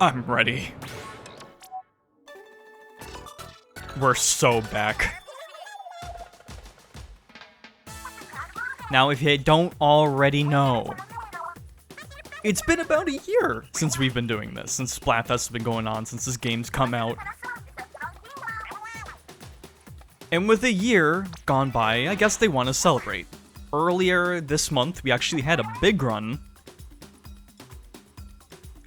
I'm ready. We're so back. Now, if you don't already know, it's been about a year since we've been doing this, since Splatfest has been going on, since this game's come out. And with a year gone by, I guess they want to celebrate. Earlier this month, we actually had a big run,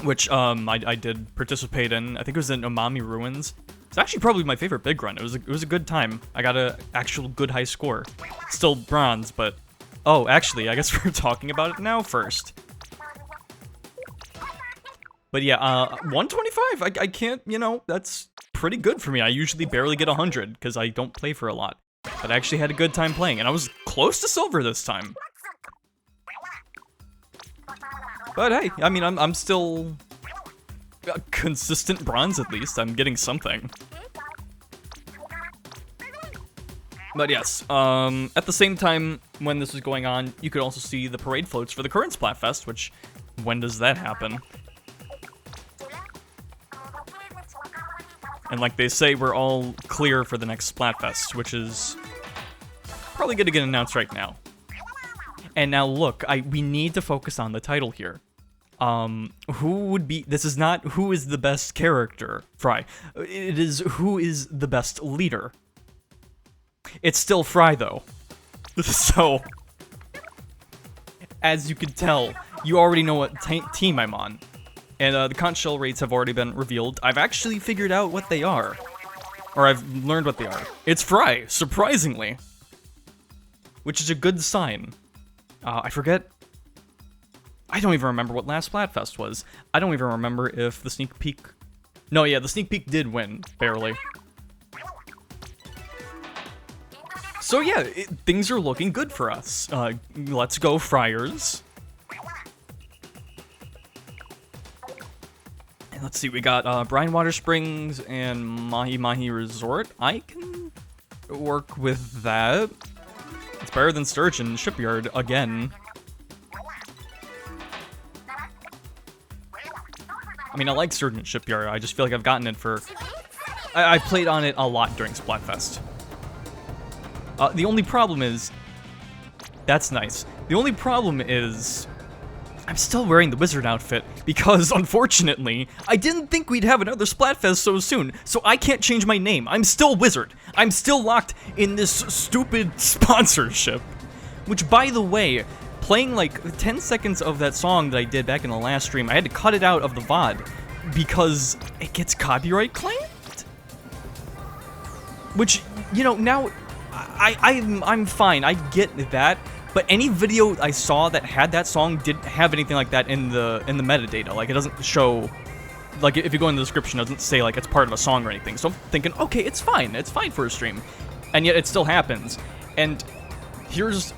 which I did participate in. I think it was in Umami Ruins. It's actually probably my favorite big run. It was a good time. I got an actual good high score. Still bronze, but... Oh, actually, I guess we're talking about it now first. But yeah, 125, I can't, you know, that's pretty good for me. I usually barely get 100, because I don't play for a lot. But I actually had a good time playing, and I was close to silver this time. But hey, I mean, I'm still a consistent bronze at least. I'm getting something. But yes, at the same time, when this is going on, you could also see the parade floats for the current Splatfest, which, when does that happen? And like they say, we're all clear for the next Splatfest, which is probably going to get announced right now. And now look, we need to focus on the title here. Who would be, this is not who is the best character, Frye. It is who is the best leader. It's still Frye, though. So, as you can tell, you already know what team I'm on. And the conch shell rates have already been revealed. I've actually figured out what they are. Or I've learned what they are. It's Frye, surprisingly. Which is a good sign. I forget. I don't even remember what last Splatfest was. I don't even remember if the sneak peek... No, yeah, the sneak peek did win, barely. So yeah, things are looking good for us. Let's go, Friars. And let's see, we got Brine Water Springs and Mahi Mahi Resort. I can work with that. It's better than Sturgeon Shipyard again. I mean, I like Sturgeon Shipyard. I just feel like I've gotten it for... I played on it a lot during Splatfest. The only problem is... That's nice. The only problem is... I'm still wearing the wizard outfit, because, unfortunately, I didn't think we'd have another Splatfest so soon, so I can't change my name. I'm still Wizard. I'm still locked in this stupid sponsorship. Which, by the way, playing like 10 seconds of that song that I did back in the last stream, I had to cut it out of the VOD, because it gets copyright claimed? Which, you know, now... I'm fine, I get that, but any video I saw that had that song didn't have anything like that in the metadata. Like, it doesn't show, like, if you go in the description, it doesn't say, like, it's part of a song or anything. So I'm thinking, okay, it's fine for a stream. And yet it still happens. And here's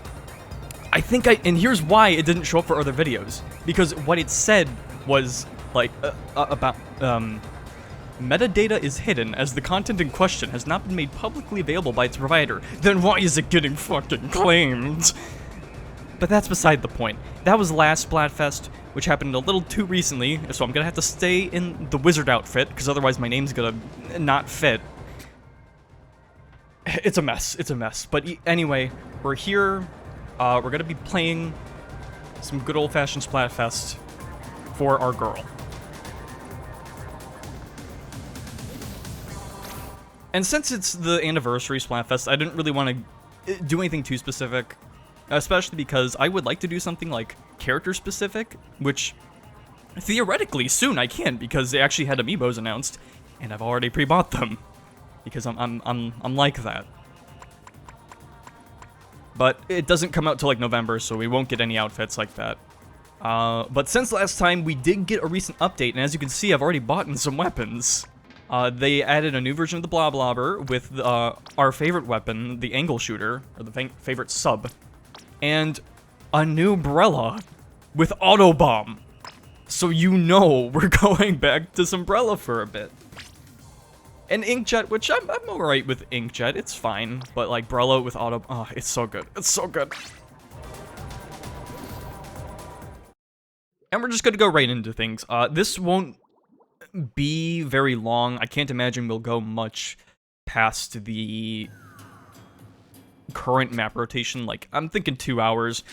why it didn't show up for other videos. Because what it said was, like, about, metadata is hidden as the content in question has not been made publicly available by its provider. Then why is it getting fucking claimed? But that's beside the point. That was last Splatfest, which happened a little too recently, so I'm gonna have to stay in the wizard outfit, because otherwise my name's gonna not fit. It's a mess. But anyway, we're here. We're gonna be playing some good old-fashioned Splatfest for our girl. And since it's the anniversary Splatfest, I didn't really want to do anything too specific, especially because I would like to do something like character-specific, which theoretically soon I can, because they actually had amiibos announced, and I've already pre-bought them, because I'm like that. But it doesn't come out till like November, so we won't get any outfits like that. But since last time, we did get a recent update, and as you can see, I've already bought in some weapons. They added a new version of the Bloblobber with our favorite weapon, the angle shooter, or the favorite sub, and a new umbrella with auto bomb. So you know we're going back to Umbrella for a bit. And Inkjet, which I'm alright with Inkjet, it's fine, but like Brella with auto, oh, it's so good, it's so good. And we're just gonna go right into things. This won't be very long. I can't imagine we'll go much past the current map rotation. Like, I'm thinking 2 hours.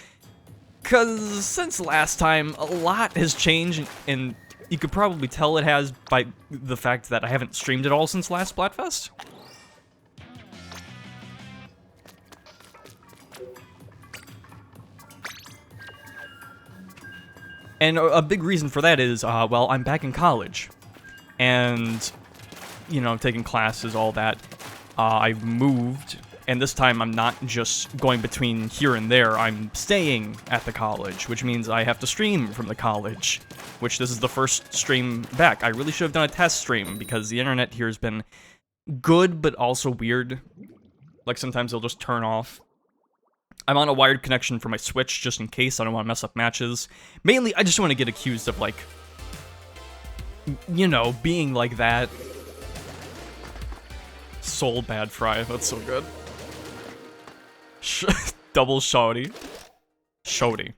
Because since last time, a lot has changed, and you could probably tell it has by the fact that I haven't streamed at all since last Splatfest. And a big reason for that is, well, I'm back in college. And, you know, taking classes, all that. I've moved, and this time I'm not just going between here and there, I'm staying at the college, which means I have to stream from the college, which this is the first stream back. I really should have done a test stream, because the internet here has been good, but also weird. Like, sometimes it'll just turn off. I'm on a wired connection for my Switch, just in case. I don't want to mess up matches. Mainly, I just want to get accused of, like, you know, being like that. Soul bad Frye, that's so good. Double shawty. Shawty.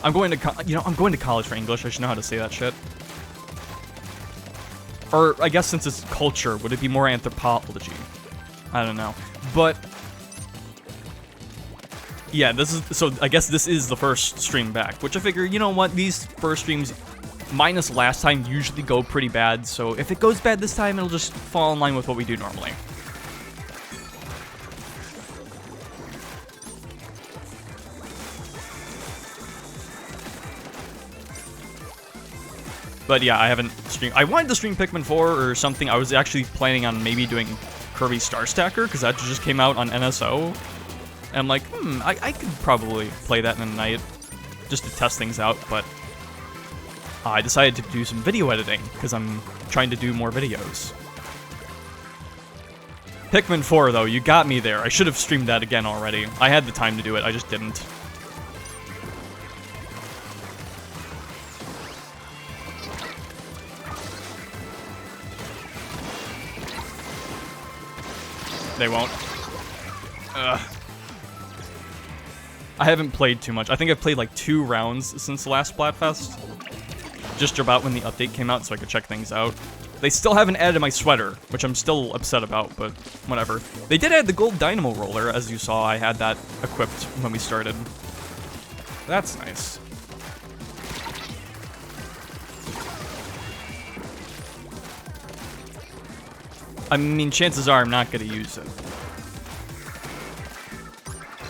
I'm going to I'm going to college for English. I should know how to say that shit. Or, I guess since it's culture, would it be more anthropology? I don't know. But yeah, so I guess this is the first stream back, which I figure, you know what, these first streams, minus last time, usually go pretty bad, so if it goes bad this time, it'll just fall in line with what we do normally. But yeah, I haven't streamed. I wanted to stream Pikmin 4 or something. I was actually planning on maybe doing Kirby Star Stacker, because that just came out on NSO. And I'm like, I could probably play that in a night, just to test things out, but I decided to do some video editing, because I'm trying to do more videos. Pikmin 4, though, you got me there. I should have streamed that again already. I had the time to do it, I just didn't. They won't. Ugh. I haven't played too much. I think I've played like 2 rounds since the last Splatfest. Just about when the update came out so I could check things out. They still haven't added my sweater, which I'm still upset about, but whatever. They did add the gold dynamo roller, as you saw. I had that equipped when we started. That's nice. I mean, chances are I'm not gonna use it.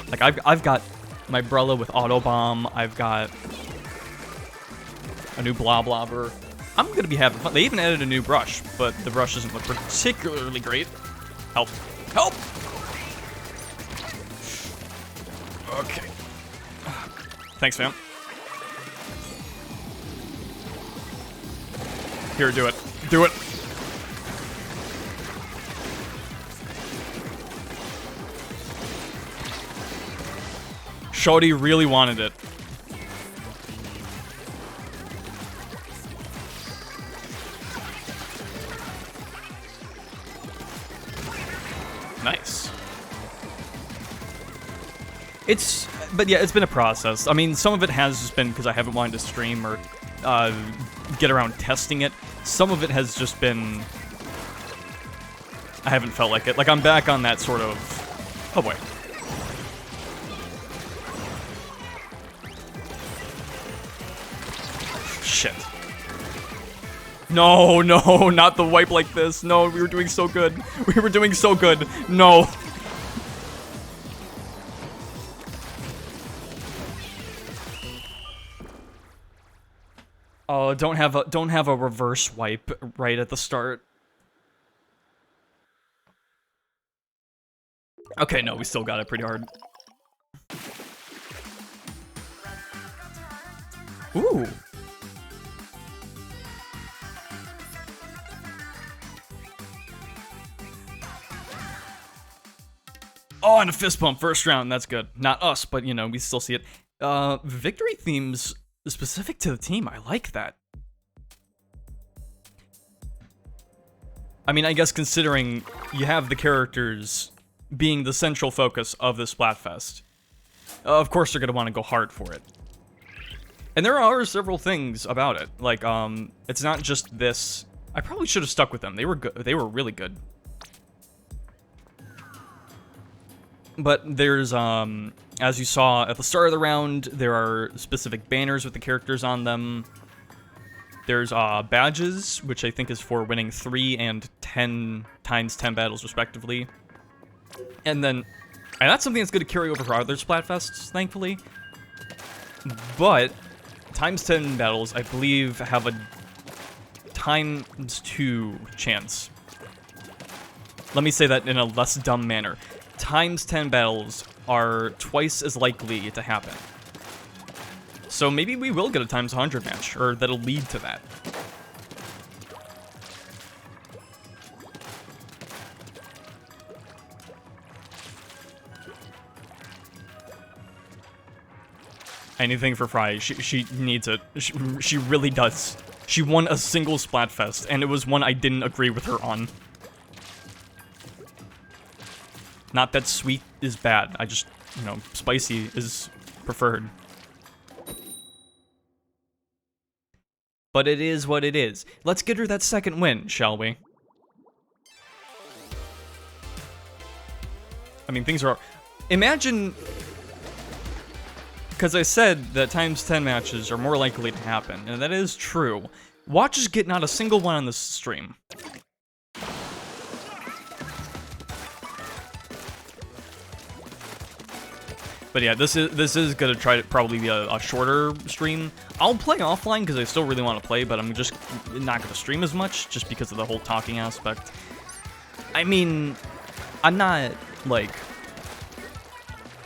Like, I've got my Brella with Auto Bomb. I've got a new Blah Blobber. I'm gonna be having fun. They even added a new brush, but the brush doesn't look particularly great. Help. Help! Okay. Thanks, fam. Here, do it. Do it. Shorty really wanted it. Nice. But yeah, it's been a process. I mean, some of it has just been because I haven't wanted to stream or get around testing it. Some of it has just been I haven't felt like it. Like, I'm back on that sort of... Oh boy. Shit. No, no, not the wipe like this. No, we were doing so good. We were doing so good. No. Oh, don't have a reverse wipe right at the start. Okay, no, we still got it pretty hard. Ooh. Oh, and a fist pump, first round, that's good. Not us, but, you know, we still see it. Victory themes specific to the team, I like that. I mean, I guess considering you have the characters being the central focus of the Splatfest, of course they're going to want to go hard for it. And there are several things about it. Like, it's not just this. I probably should have stuck with them. They were good. They were really good. But there's, as you saw at the start of the round, there are specific banners with the characters on them. There's, badges, which I think is for winning 3 and 10 times 10 battles, respectively. And that's something that's going to carry over for other Splatfests, thankfully. But times 10 battles, I believe, have a times 2 chance. Let me say that in a less dumb manner. Times 10 battles are twice as likely to happen. So maybe we will get a times 100 match, or that'll lead to that. Anything for Frye. She needs it. She really does. She won a single Splatfest, and it was one I didn't agree with her on. Not that sweet is bad. I just, you know, spicy is preferred. But it is what it is. Let's get her that second win, shall we? I mean, things are... Imagine... Because I said that times 10 matches are more likely to happen, and that is true. Watch us get not a single one on this stream. But yeah, this is gonna try to probably be a shorter stream. I'll play offline because I still really want to play, but I'm just not gonna stream as much just because of the whole talking aspect. I mean, I'm not like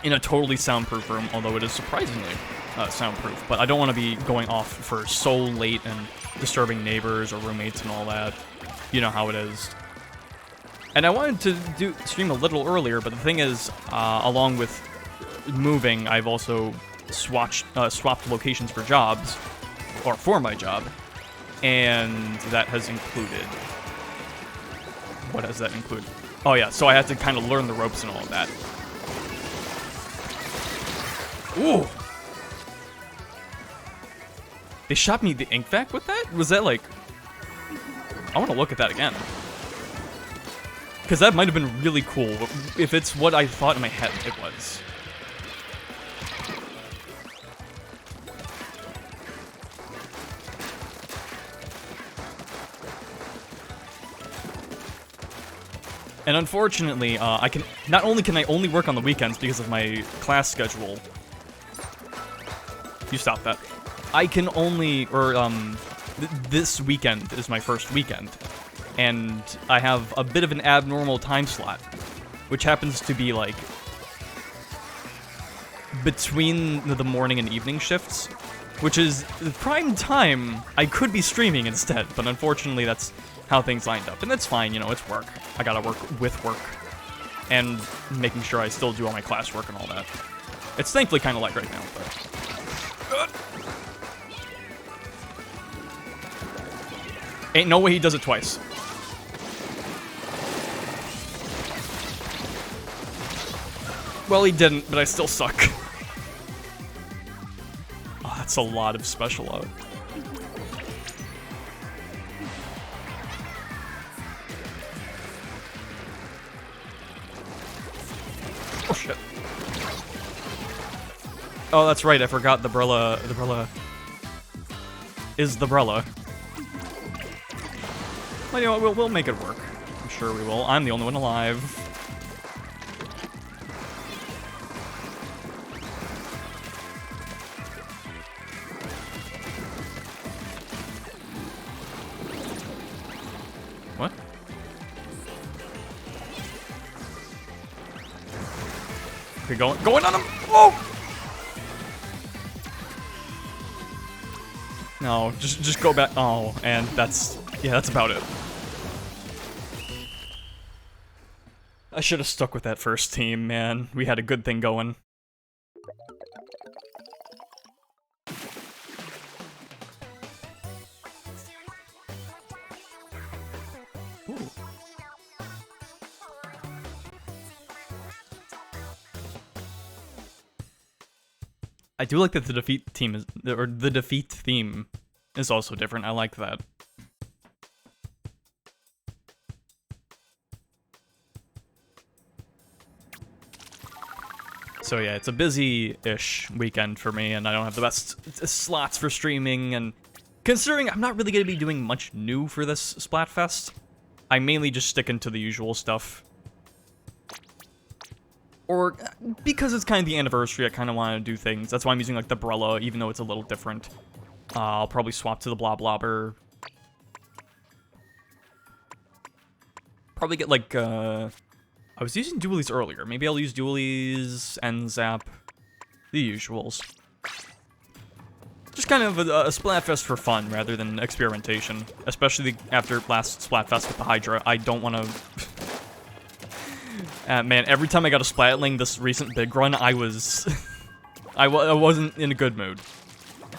in a totally soundproof room, although it is surprisingly soundproof. But I don't want to be going off for so late and disturbing neighbors or roommates and all that. You know how it is. And I wanted to stream a little earlier, but the thing is, along with moving, I've also swapped locations for jobs, or for my job, and that has included... What has that included? Oh yeah, so I had to kind of learn the ropes and all of that. Ooh! They shot me the ink vac with that? Was that like... I want to look at that again. Because that might have been really cool, if it's what I thought in my head it was. And unfortunately, I can not only can I only work on the weekends because of my class schedule. You stop that. I can only, this weekend is my first weekend, and I have a bit of an abnormal time slot, which happens to be like between the morning and evening shifts, which is the prime time I could be streaming instead, but unfortunately that's how things lined up. And that's fine, you know, it's work. I gotta work with work. And making sure I still do all my classwork and all that. It's thankfully kind of light right now, but... Ain't no way he does it twice. Well, he didn't, but I still suck. Oh, that's a lot of special out. Oh shit. Oh, that's right, I forgot the Brella is the Brella. Well, you know what, we'll make it work. I'm sure we will. I'm the only one alive. What? Okay, going on him! Oh! No, just go back. Oh, and that's... Yeah, that's about it. I should have stuck with that first team, man. We had a good thing going. Ooh. I do like that the defeat team is, or the defeat theme is also different. I like that. So yeah, it's a busy-ish weekend for me, and I don't have the best slots for streaming, and considering I'm not really going to be doing much new for this Splatfest, I'm mainly just sticking to the usual stuff. Or, because it's kind of the anniversary, I kind of want to do things. That's why I'm using, like, the Brella, even though it's a little different. I'll probably swap to the Bloblobber. Probably get, like, I was using dualies earlier. Maybe I'll use dualies, N-Zap, the usuals. Just kind of a Splatfest for fun rather than experimentation. Especially after last Splatfest with the Hydra. I don't want to... man, every time I got a Splatling this recent big run, I was... I wasn't in a good mood.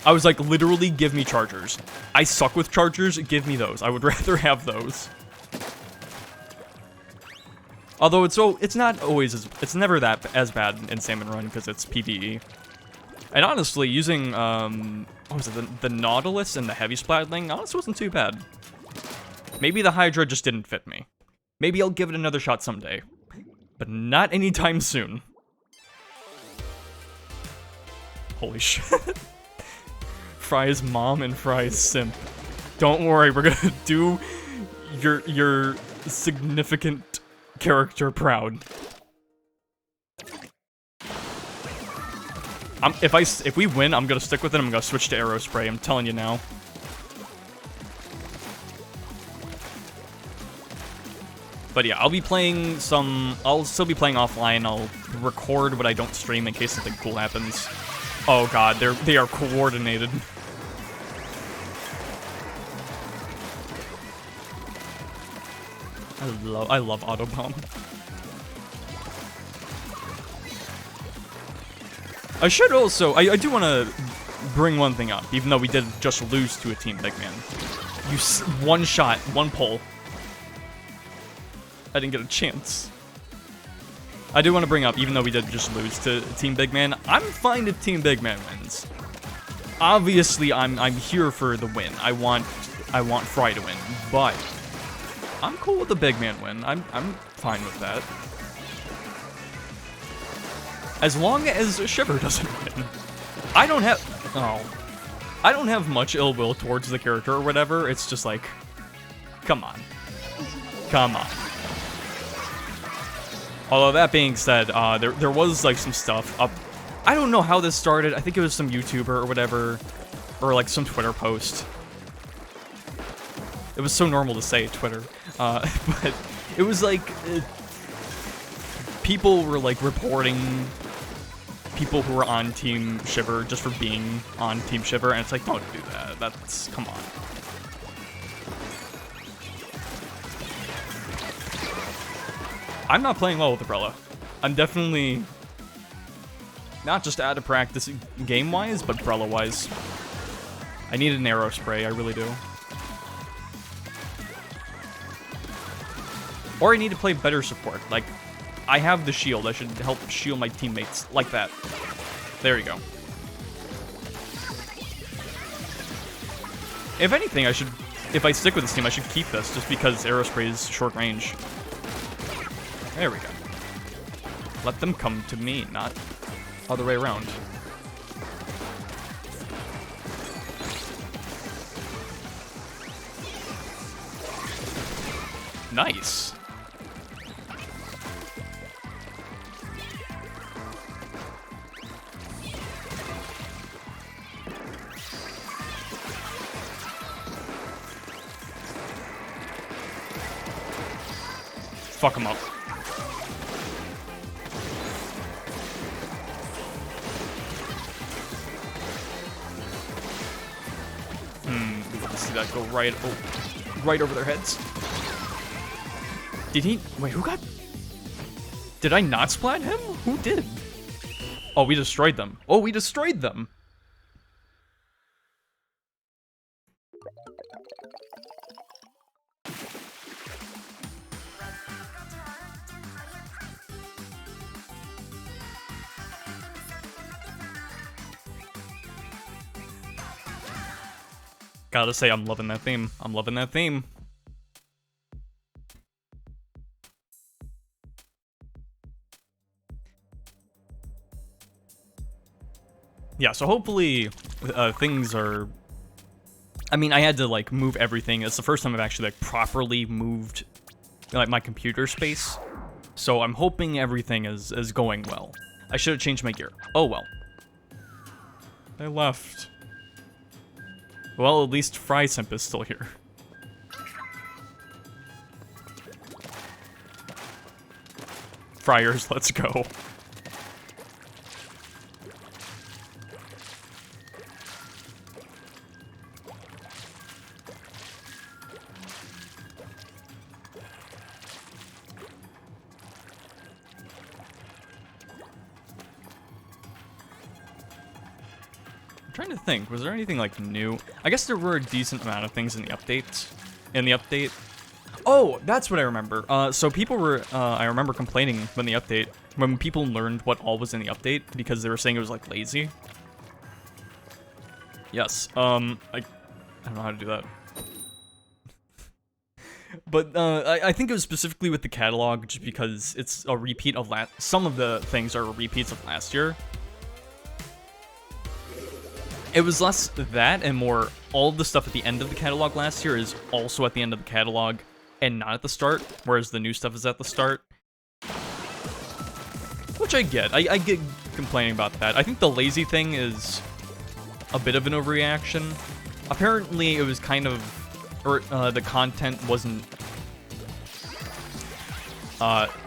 I was like, literally, give me chargers. I suck with chargers, give me those. I would rather have those. Although it's not always it's never that as bad in Salmon Run because it's PvE. And honestly, using what was it, the Nautilus and the Heavy Splatling, honestly wasn't too bad. Maybe the Hydra just didn't fit me. Maybe I'll give it another shot someday, but not anytime soon. Holy shit. Frye's mom and Frye's simp. Don't worry, we're gonna do your significant character proud. If we win, I'm gonna stick with it. I'm gonna switch to Arrow Spray. I'm telling you now. But yeah, I'll be playing some. I'll still be playing offline. I'll record what I don't stream in case something cool happens. Oh god, they are coordinated. I love Autobomb. I should also, I do want to bring one thing up, even though we did just lose to a Team Big Man. One shot, one pull. I didn't get a chance. I do want to bring up, even though we did just lose to Team Big Man, I'm fine if Team Big Man wins. Obviously, I'm here for the win. I want Frye to win, but I'm cool with the Big Man win. I'm fine with that. As long as Shiver doesn't win. I don't have much ill will towards the character or whatever. It's just like, come on. Come on. Although that being said, there was like some stuff up. I don't know how this started. I think it was some YouTuber or whatever, or like some Twitter post. It was so normal to say Twitter, but it was like people were like reporting people who were on Team Shiver just for being on Team Shiver, and it's like, don't do that. That's, come on. I'm not playing well with Umbrella. I'm definitely not just out of practice game-wise, but Umbrella-wise. I need an Arrow Spray, I really do. Or I need to play better support. Like, I have the shield. I should help shield my teammates like that. There you go. If anything, if I stick with this team, I should keep this, just because Arrow Spray is short range. There we go. Let them come to me, not other way around. Nice. Fuck him up. See that go right over their heads. Did he? Wait, who got? Did I not splat him? Who did? Oh, we destroyed them. Oh, we destroyed them. Gotta say, I'm loving that theme. I'm loving that theme. Yeah, so hopefully things are... I mean, I had to, like, move everything. It's the first time I've actually, like, properly moved, like, my computer space. So I'm hoping everything is going well. I should have changed my gear. Oh, well. I left. Well, at least Frye simp is still here. Friars, let's go. I'm trying to think, was there anything like new? I guess there were a decent amount of things in the update. Oh, that's what I remember. So people were, I remember complaining when people learned what all was in the update because they were saying it was like lazy. Yes, I don't know how to do that. But I think it was specifically with the catalog just because it's a repeat of some of the things are repeats of last year. It was less that and more all of the stuff at the end of the catalog last year is also at the end of the catalog and not at the start, whereas the new stuff is at the start. Which I get. I get complaining about that. I think the lazy thing is a bit of an overreaction. Apparently it was kind of... or the content wasn't...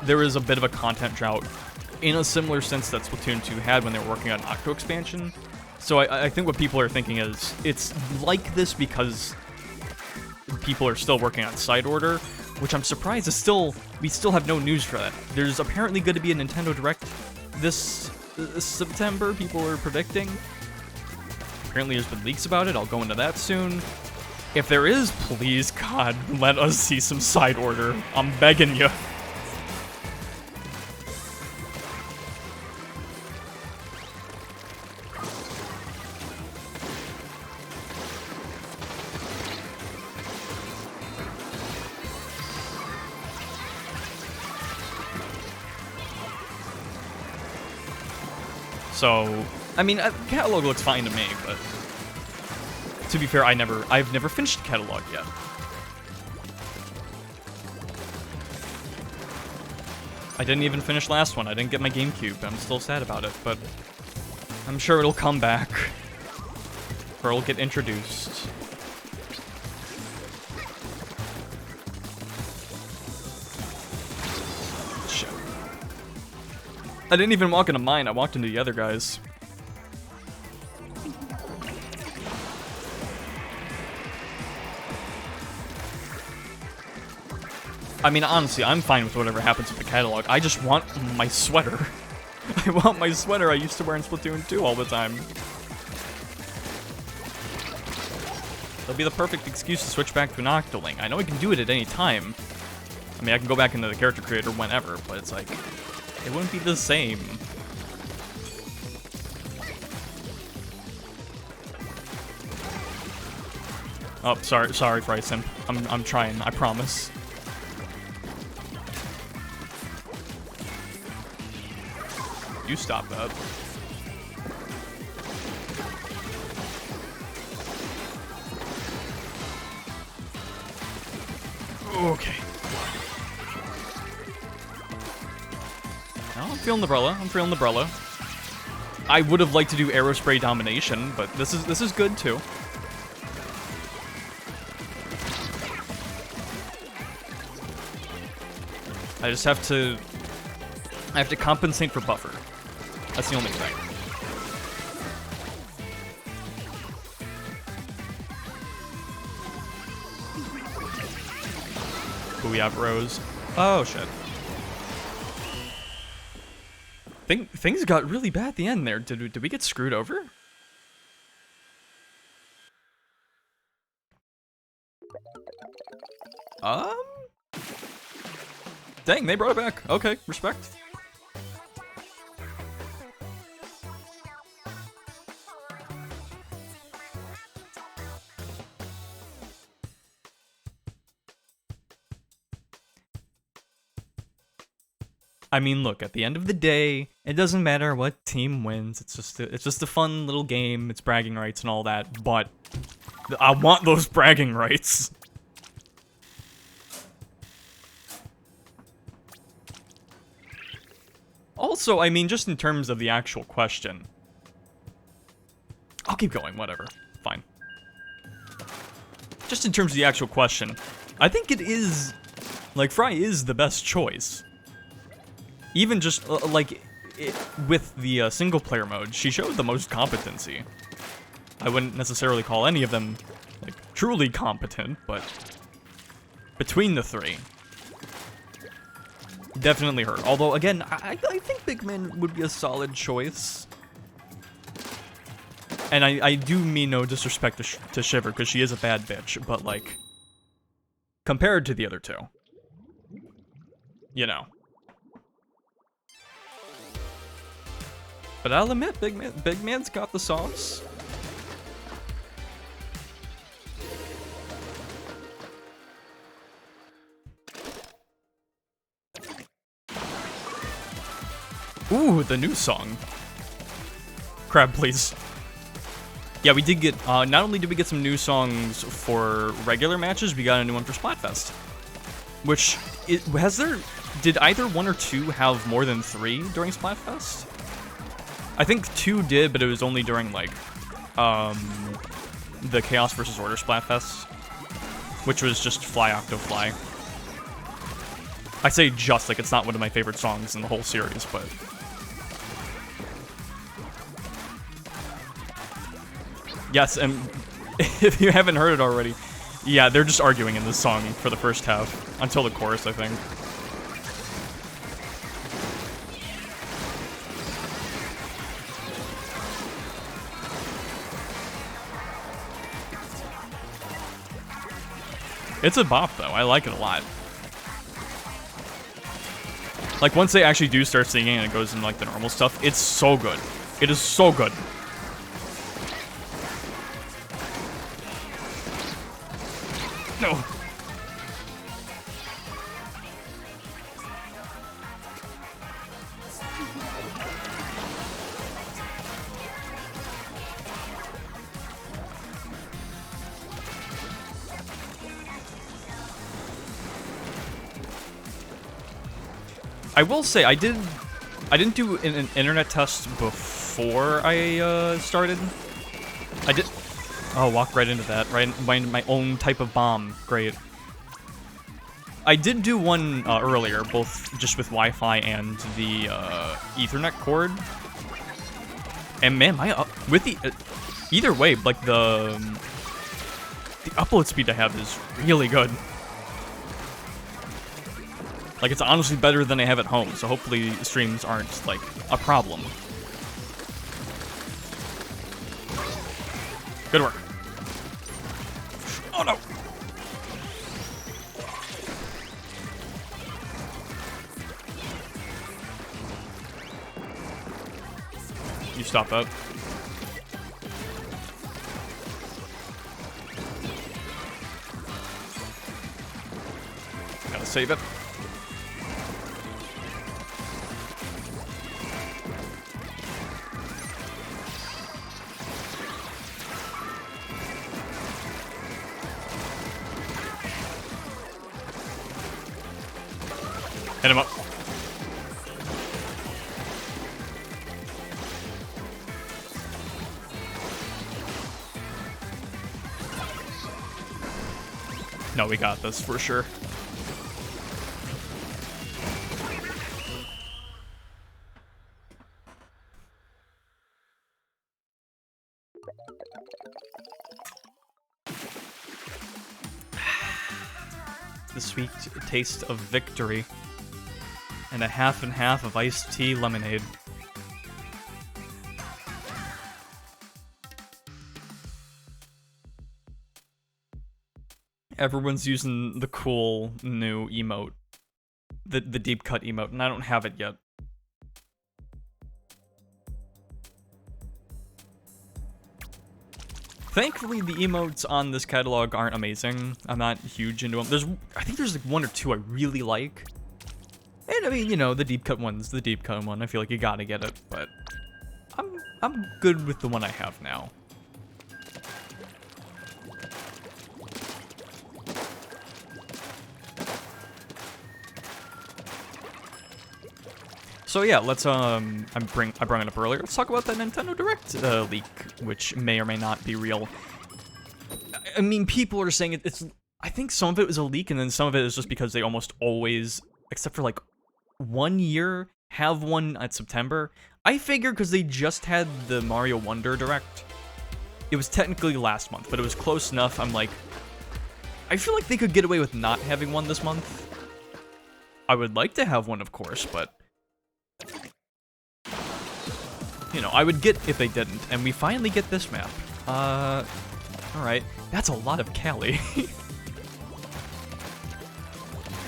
there was a bit of a content drought in a similar sense that Splatoon 2 had when they were working on Octo expansion. So I think what people are thinking is, it's like this because people are still working on side order, which I'm surprised is we still have no news for that. There's apparently going to be a Nintendo Direct this September, people are predicting. Apparently there's been leaks about it, I'll go into that soon. If there is, please, God, let us see some side order. I'm begging you. So, I mean, catalog looks fine to me, but to be fair, I've never finished the catalog yet. I didn't even finish last one. I didn't get my GameCube. I'm still sad about it, but I'm sure it'll come back, or it'll get introduced. I didn't even walk into mine, I walked into the other guys. I mean, honestly, I'm fine with whatever happens with the catalog. I just want my sweater. I want my sweater I used to wear in Splatoon 2 all the time. That'll be the perfect excuse to switch back to an Octoling. I know I can do it at any time. I mean, I can go back into the character creator whenever, but it's like... it wouldn't be the same. Oh, sorry, Frye simp. I'm trying, I promise. You stop that. Okay. I'm feeling the umbrella. I would have liked to do Aerospray Domination, but this is good too. I just have to compensate for buffer. That's the only thing. Ooh, we have Rose. Oh shit. Things got really bad at the end there. Did we get screwed over? Dang, they brought it back. Okay, respect. I mean, look, at the end of the day, it doesn't matter what team wins. It's just a fun little game. It's bragging rights and all that, but I want those bragging rights. Also, I mean, just in terms of the actual question. I'll keep going, whatever. Fine. Just in terms of the actual question, I think it is, like, Frye is the best choice. Even just, with the single-player mode, she showed the most competency. I wouldn't necessarily call any of them, like, truly competent, but between the three, definitely her. Although, again, I think Big Man would be a solid choice. And I do mean no disrespect to Shiver, because she is a bad bitch, but, like, compared to the other two, you know. But I'll admit, Big Man's got the sauce. Ooh, the new song. Crab, please. Yeah, we did get, not only did we get some new songs for regular matches, we got a new one for Splatfest. Which, did either 1 or 2 have more than 3 during Splatfest? I think 2 did, but it was only during, like, the Chaos vs. Order Splatfest, which was just Fly Octo Fly. I say just, like, it's not one of my favorite songs in the whole series, but... Yes, and if you haven't heard it already, yeah, they're just arguing in this song for the first half, until the chorus, I think. It's a bop, though. I like it a lot. Like, once they actually do start singing and it goes into, like, the normal stuff, it's so good. It is so good. No. I will say, I didn't do an internet test before I started. I did. Oh, walk right into that. Right into my own type of bomb. Great. I did do one earlier, both just with Wi-Fi and the Ethernet cord. And man, with the either way, like the upload speed I have is really good. Like, it's honestly better than I have at home, so hopefully streams aren't, like, a problem. Good work. Oh, no! You stop that. Gotta save it. Hit him up. No, we got this for sure. The sweet taste of victory. And a half and half of iced tea lemonade. Everyone's using the cool new emote. The deep cut emote, and I don't have it yet. Thankfully, the emotes on this catalog aren't amazing. I'm not huge into them. I think there's like 1 or 2 I really like. And I mean, you know, the deep cut one's the deep cut one. I feel like you gotta get it, but I'm good with the one I have now. So yeah, let's I brought it up earlier. Let's talk about that Nintendo Direct leak, which may or may not be real. I mean, people are saying it's. I think some of it was a leak, and then some of it is just because they almost always, except for like 1 year, have one at September. I figure because they just had the Mario Wonder Direct. It was technically last month, but it was close enough. I'm like, I feel like they could get away with not having one this month. I would like to have one, of course, but you know, I would get if they didn't. And we finally get this map. All right, that's a lot of Cali.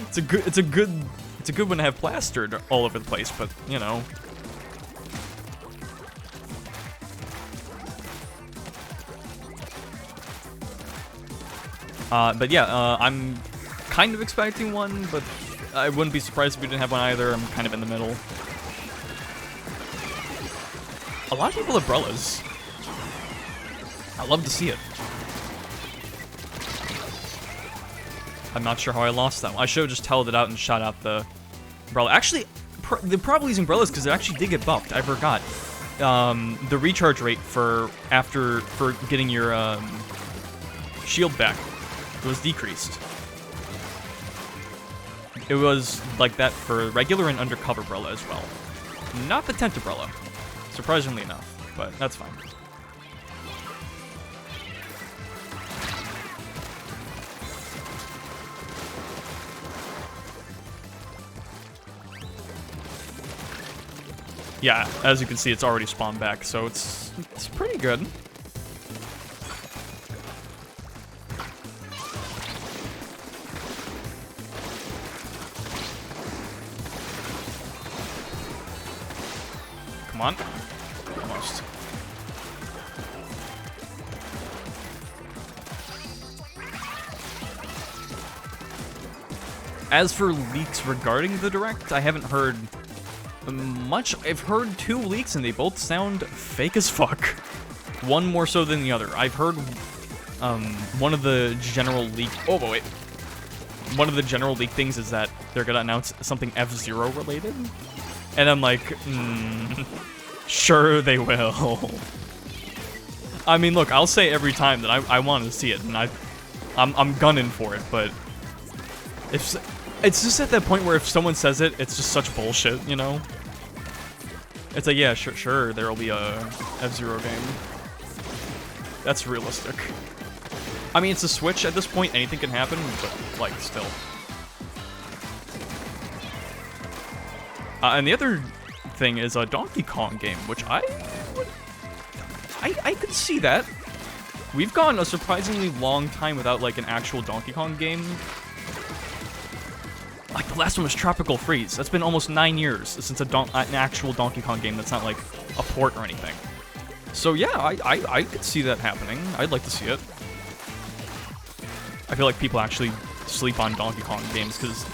It's a good one to have plastered all over the place, but you know. But yeah, I'm kind of expecting one, but I wouldn't be surprised if we didn't have one either. I'm kind of in the middle. A lot of people have umbrellas. I love to see it. I'm not sure how I lost that one. I should have just held it out and shot out the umbrella. Actually, they're probably using umbrellas because it actually did get buffed. I forgot. The recharge rate for getting your shield back was decreased. It was like that for regular and undercover umbrella as well. Not the tent umbrella, surprisingly enough, but that's fine. Yeah, as you can see, it's already spawned back, so it's pretty good. Come on. Almost. As for leaks regarding the Direct, I haven't heard much. I've heard 2 leaks and they both sound fake as fuck. One more so than the other. I've heard one of the general leak. Oh, but wait. One of the general leak things is that they're gonna announce something F-Zero related. And I'm like, sure they will. I mean, look, I'll say every time that I want to see it, and I'm gunning for it, but it's just at that point where if someone says it, it's just such bullshit, you know? It's like, yeah, sure, there'll be a F-Zero game. That's realistic. I mean, it's a Switch at this point, anything can happen, but, like, still. And the other thing is a Donkey Kong game, which I could see that. We've gone a surprisingly long time without, like, an actual Donkey Kong game. Like, the last one was Tropical Freeze. That's been almost 9 years since an actual Donkey Kong game that's not, like, a port or anything. So, yeah, I could see that happening. I'd like to see it. I feel like people actually sleep on Donkey Kong games, because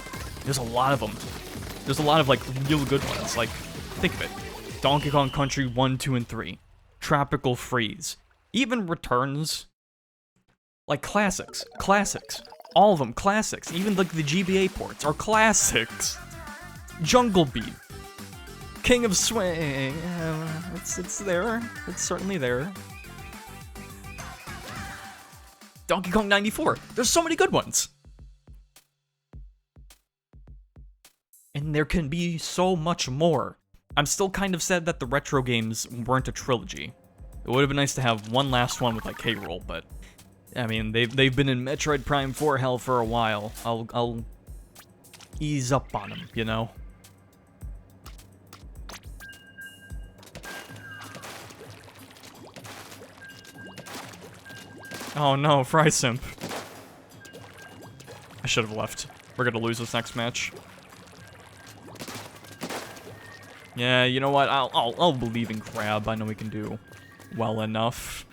there's a lot of them. There's a lot of, like, real good ones. Like, think of it. Donkey Kong Country 1, 2, and 3. Tropical Freeze. Even Returns. Like, classics. Classics. All of them, classics. Even, like, the GBA ports are classics. Jungle Beat. King of Swing. It's there. It's certainly there. Donkey Kong 94. There's so many good ones. And there can be so much more. I'm still kind of sad that the retro games weren't a trilogy. It would have been nice to have one last one with, like, K-Rool, but I mean, they've been in Metroid Prime 4 hell for a while. I'll ease up on them, you know? Oh no, Frye simp. I should have left. We're gonna lose this next match. Yeah, you know what? I'll believe in Crab. I know we can do well enough.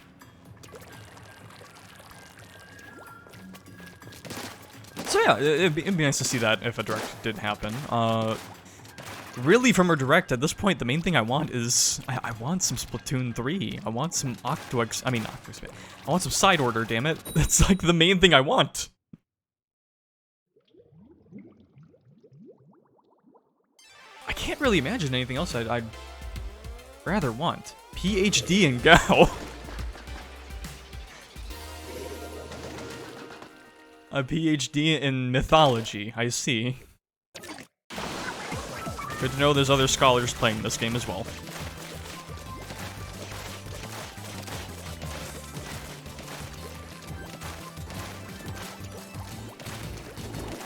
So yeah, it'd be nice to see that if a direct did happen. Really, from a direct, at this point, the main thing I want is... I want some Splatoon 3. I want some I want some side order, damn it. That's like the main thing I want. I can't really imagine anything else I'd rather want. PhD in Gao. A PhD in mythology, I see. Good to know there's other scholars playing this game as well.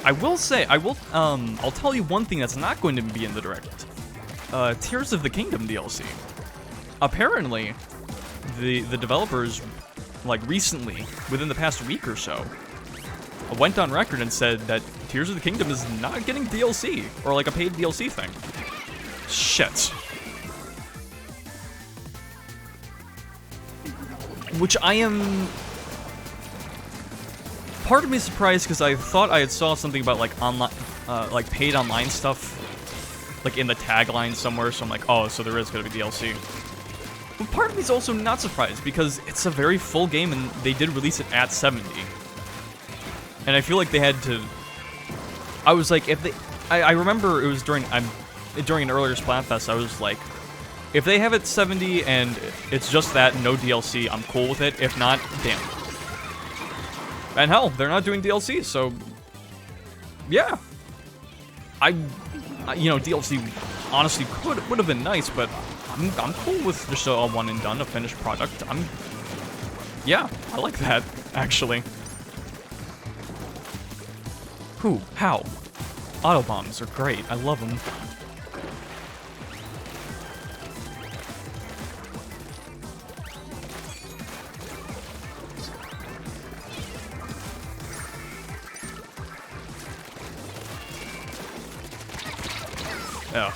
I will say, I'll tell you one thing that's not going to be in the direct. Tears of the Kingdom DLC. Apparently, the developers, like recently, within the past week or so, went on record and said that Tears of the Kingdom is not getting DLC, or like a paid DLC thing. Shit. Which I am... Part of me is surprised because I thought I had saw something about like online, like paid online stuff, like in the tagline somewhere, so I'm like, oh, so there is gonna be DLC. But part of me is also not surprised because it's a very full game and they did release it at 70. And I feel like they had to... I was like, if they... I remember it was during an earlier Splatfest, I was like, if they have it 70 and it's just that, no DLC, I'm cool with it. If not, damn. And hell, they're not doing DLC, so... Yeah. You know, DLC honestly would have been nice, but I'm cool with just a one and done, a finished product. Yeah, I like that, actually. Who? How? Autobombs are great. I love them. Yeah.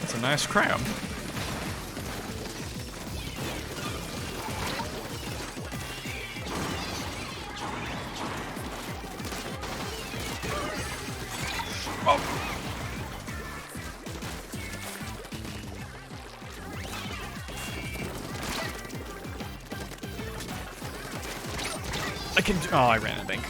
That's a nice crab. Oh. I can do— oh, I ran, I think.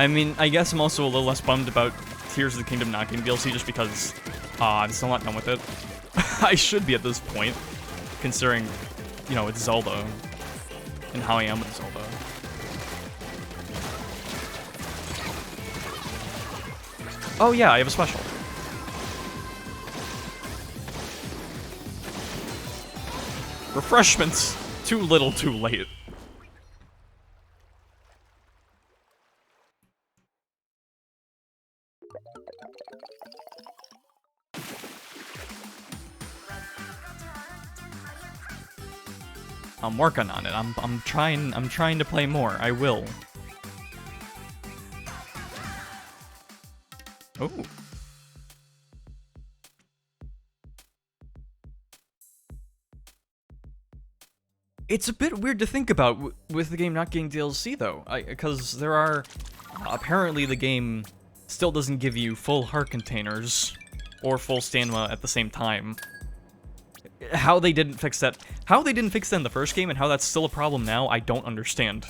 I mean, I guess I'm also a little less bummed about Tears of the Kingdom not getting DLC just because I'm still not done with it. I should be at this point, considering, you know, it's Zelda, and how I am with Zelda. Oh yeah, I have a special. Refreshments! Too little, too late. I'm working on it. I'm trying to play more. I will. Oh. It's a bit weird to think about with the game not getting DLC though, because there are apparently the game still doesn't give you full heart containers or full stamina at the same time. How they didn't fix that in the first game and how that's still a problem now, I don't understand.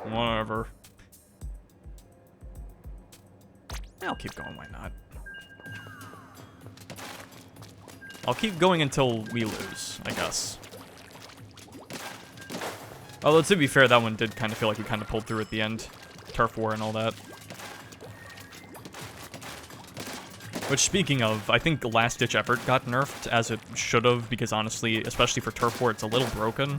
Whatever. I'll keep going, why not? I'll keep going until we lose, I guess. Although, to be fair, that one did kind of feel like we kind of pulled through at the end. Turf War and all that. Which, speaking of, I think Last Ditch Effort got nerfed, as it should have, because honestly, especially for Turf War, it's a little broken.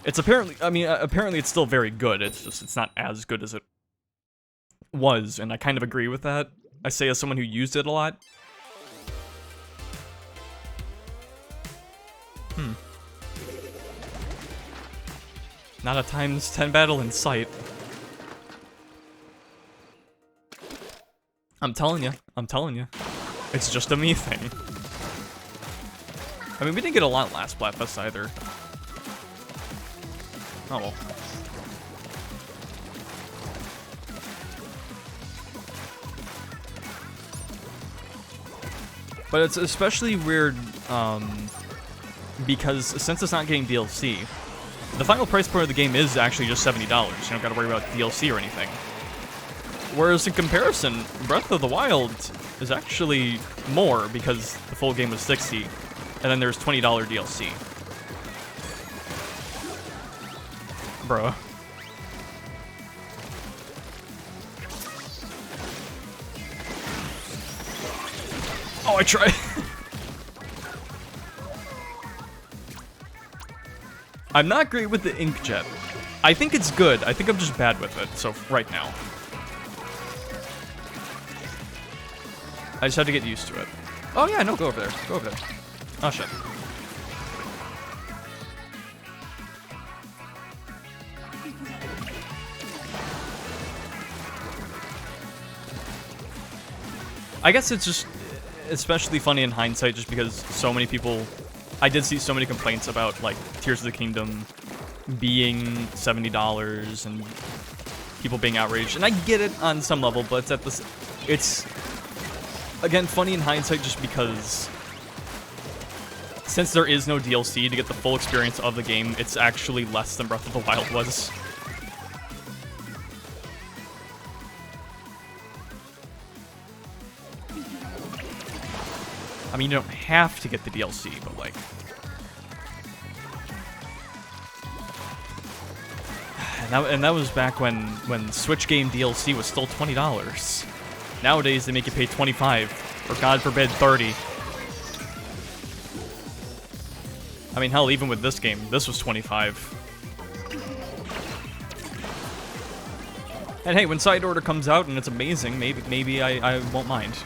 It's apparently, I mean, apparently it's still very good, it's just, it's not as good as it was, and I kind of agree with that. I say as someone who used it a lot. Not a times 10 battle in sight. I'm telling you. It's just a me thing. I mean, we didn't get a lot last Splatfest either. Oh well. But it's especially weird, because since it's not getting DLC, the final price point of the game is actually just $70. You don't gotta worry about DLC or anything. Whereas in comparison, Breath of the Wild is actually more because the full game was $60, and then there's $20 DLC. Bruh. Oh, I tried. I'm not great with the inkjet. I think it's good. I think I'm just bad with it, so right now. I just had to get used to it. Oh yeah, no, go over there. Go over there. Oh shit. I guess it's just especially funny in hindsight just because so many people... I did see so many complaints about, like, Tears of the Kingdom being $70 and people being outraged. And I get it on some level, but it's at this... It's, again, funny in hindsight just because since there is no DLC to get the full experience of the game, it's actually less than Breath of the Wild was. I mean, you don't have to get the DLC, but like... And that was back when Switch game DLC was still $20. Nowadays, they make you pay $25, or God forbid, $30. I mean, hell, even with this game, this was $25. And hey, when Side Order comes out and it's amazing, maybe I won't mind.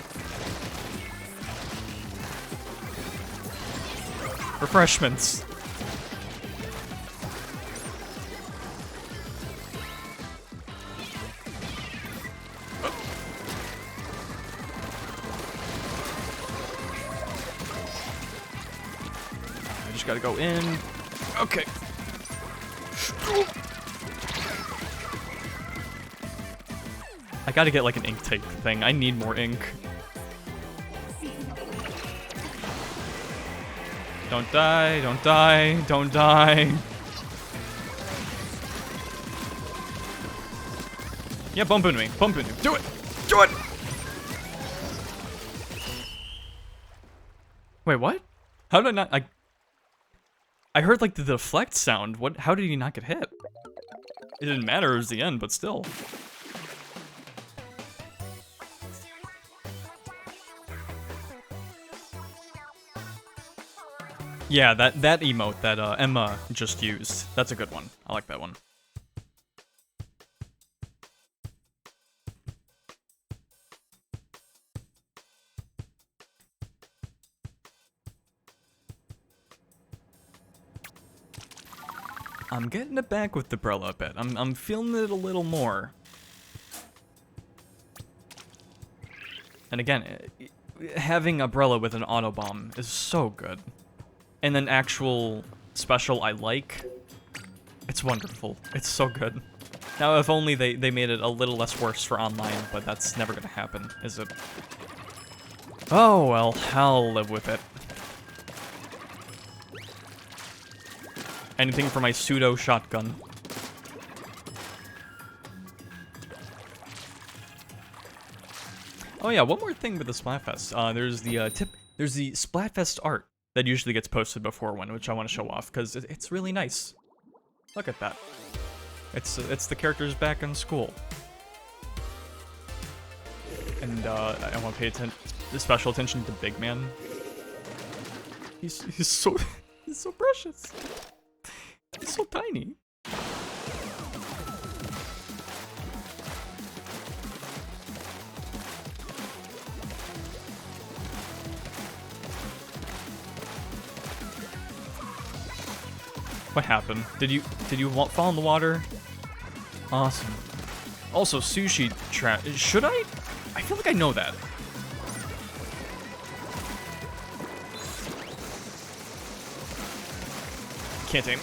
Refreshments. I just gotta go in. Okay. I gotta get like an ink take thing. I need more ink. Don't die, don't die, don't die. Yeah, bump into me, bump into me. Do it! Do it! Wait, what? How did I not... I heard like the deflect sound. What? How did he not get hit? It didn't matter, it was the end, but still. Yeah, that emote that Emma just used. That's a good one. I like that one. I'm getting it back with the Brella a bit. I'm feeling it a little more. And again, having a Brella with an auto bomb is so good. And then actual special I like. It's wonderful. It's so good. Now, if only they made it a little less worse for online, but that's never gonna happen, is it? Oh well, I'll live with it. Anything for my pseudo shotgun. Oh yeah, one more thing with the Splatfest. There's the Splatfest art that usually gets posted before one, which I want to show off because it's really nice. Look at that. It's the characters back in school. And I want to pay special attention to Big Man. He's so he's so precious. He's so tiny. What happened? Did you fall in the water? Awesome. Also, sushi trap. Should I? I feel like I know that. Can't aim.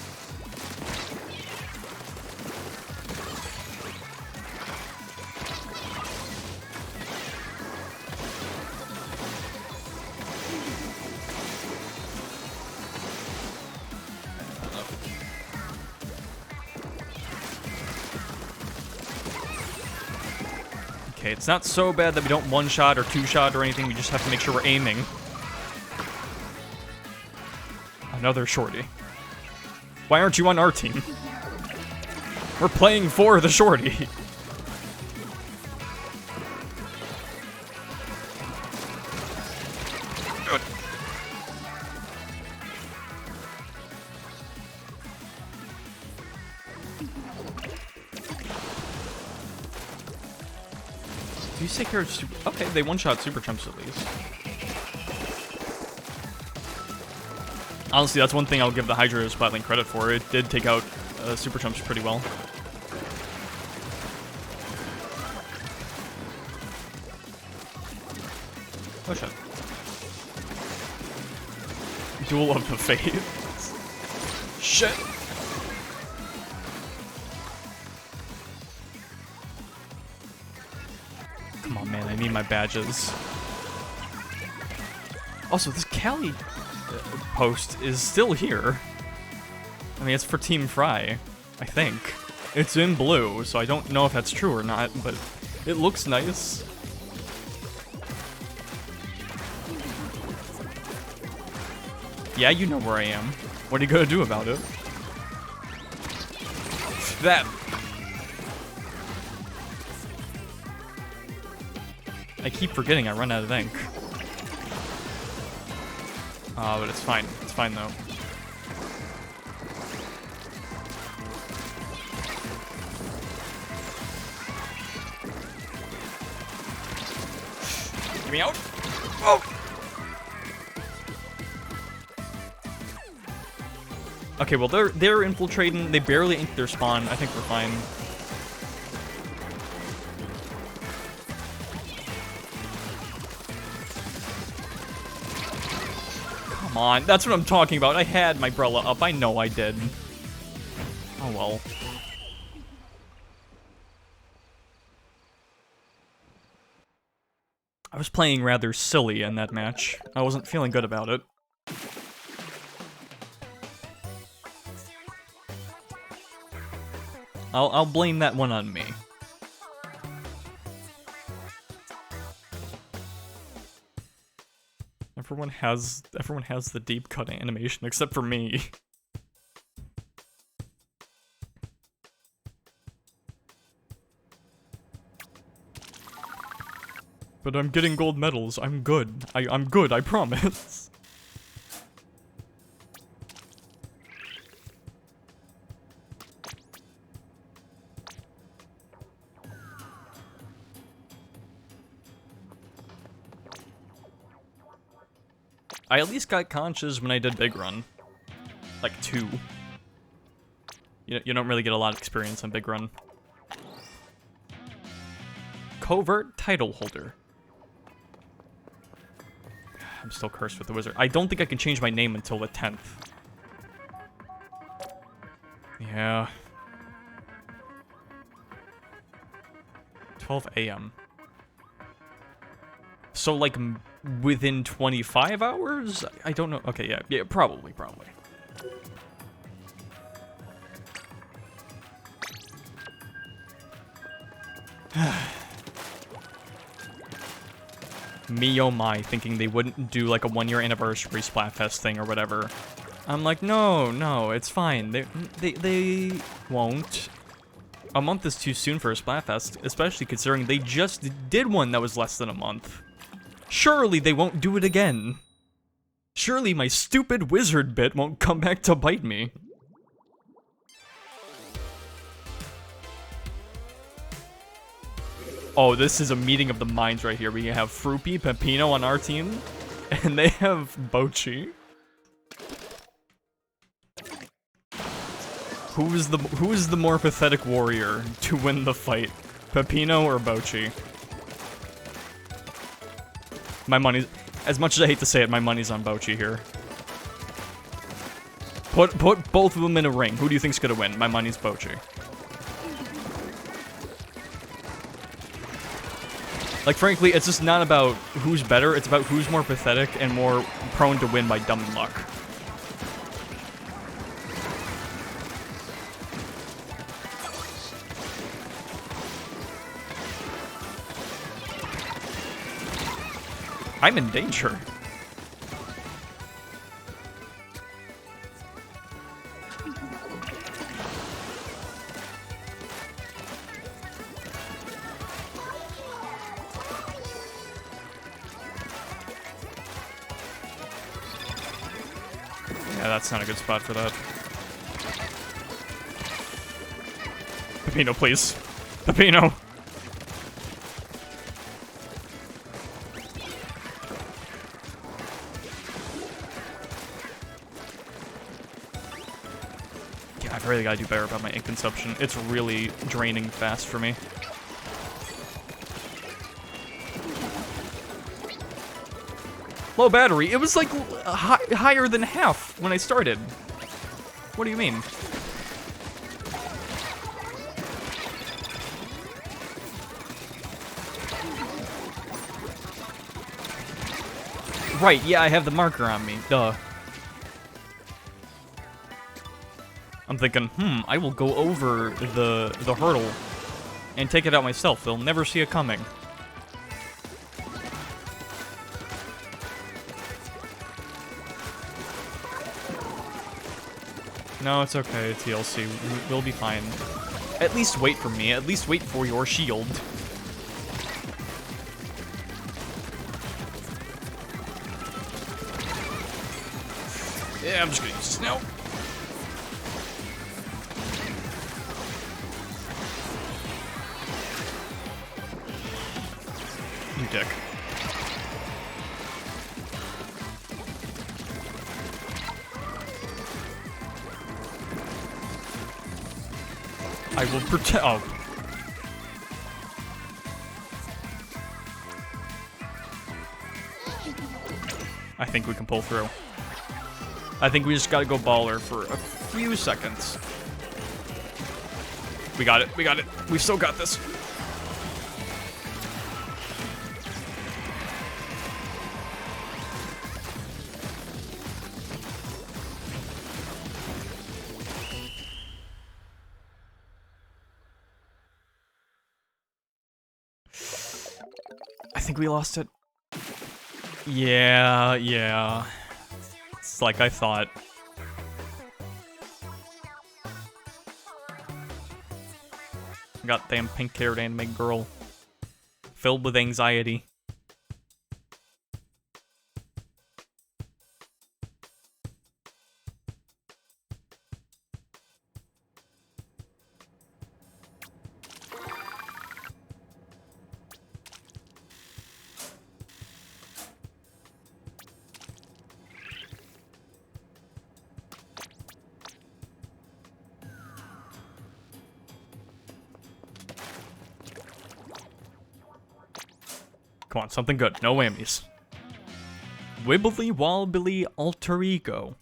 Okay, it's not so bad that we don't one-shot or two-shot or anything. We just have to make sure we're aiming. Another shorty. Why aren't you on our team? We're playing for the shorty. Good. Do you take care of super? Okay, they one-shot super chumps at least. Honestly, that's one thing I'll give the Hydra Splatling credit for. It did take out super chumps pretty well. Oh shit. Duel of the Fates. Shit. Come on, man, I need my badges. Also, this Cali post is still here. I mean, it's for Team Frye, I think. It's in blue, so I don't know if that's true or not, but it looks nice. Yeah, you know where I am. What are you gonna do about it? That. I keep forgetting I run out of ink. But it's fine. It's fine, though. Get me out! Oh! Okay, well, they're infiltrating. They barely inked their spawn. I think we're fine. Come on, that's what I'm talking about. I had my umbrella up. I know I did. Oh well. I was playing rather silly in that match. I wasn't feeling good about it. I'll blame that one on me. Everyone has the deep cut animation except for me. But I'm getting gold medals. I'm good. I'm good, I promise. I at least got conches when I did Big Run. Like 2. You don't really get a lot of experience on Big Run. Covert title holder. I'm still cursed with the wizard. I don't think I can change my name until the 10th. Yeah. 12 a.m. So, like, within 25 hours? I don't know. Okay, yeah, probably. Me oh my, thinking they wouldn't do, like, a 1-year anniversary Splatfest thing or whatever. I'm like, no, it's fine. They won't. A month is too soon for a Splatfest, especially considering they just did one that was less than a month. Surely they won't do it again. Surely my stupid wizard bit won't come back to bite me. Oh, this is a meeting of the minds right here. We have Fruppy, Peppino on our team, and they have Bochi. Who is the more pathetic warrior to win the fight? Peppino or Bochi? My money's, as much as I hate to say it, my money's on Bochi here. Put both of them in a ring. Who do you think's gonna win? My money's Bochi. Like, frankly, it's just not about who's better, it's about who's more pathetic and more prone to win by dumb luck. I'm in danger. Yeah, that's not a good spot for that. Peppino, please. Peppino! Yeah, I've really gotta do better about my ink consumption. It's really draining fast for me. Low battery. It was like higher than half when I started. What do you mean? Right, yeah, I have the marker on me. Duh. I'm thinking, I will go over the hurdle and take it out myself. They'll never see it coming. No, it's okay, TLC. We'll be fine. At least wait for me. At least wait for your shield. Yeah, I'm just gonna use this now. You dick. I will protect. Oh. I think we can pull through. I think we just gotta go baller for a few seconds. We got it. We got it. We still got this. I think we lost it. Yeah. It's like I thought. Goddamn pink-haired anime girl. Filled with anxiety. Come on, something good. No whammies. Wibbly wobbly alter ego.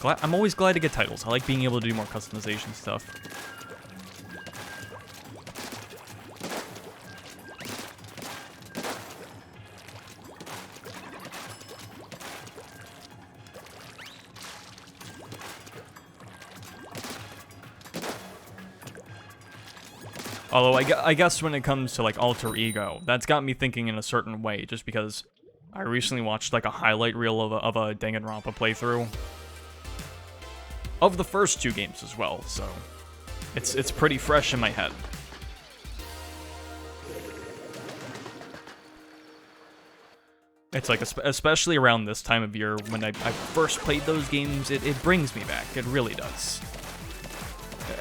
I'm always glad to get titles. I like being able to do more customization stuff. Although I guess when it comes to like alter ego, that's got me thinking in a certain way. Just because I recently watched like a highlight reel of a Danganronpa playthrough of the first two games as well, so it's pretty fresh in my head. It's like especially around this time of year when I first played those games, it brings me back. It really does.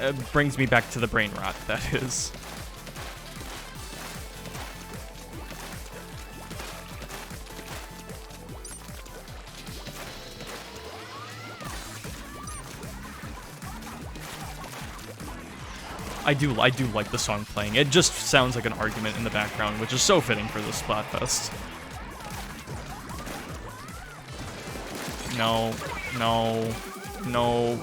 It brings me back to the brain rot that is. I do like the song playing. It just sounds like an argument in the background, which is so fitting for this Splatfest. No, no, no.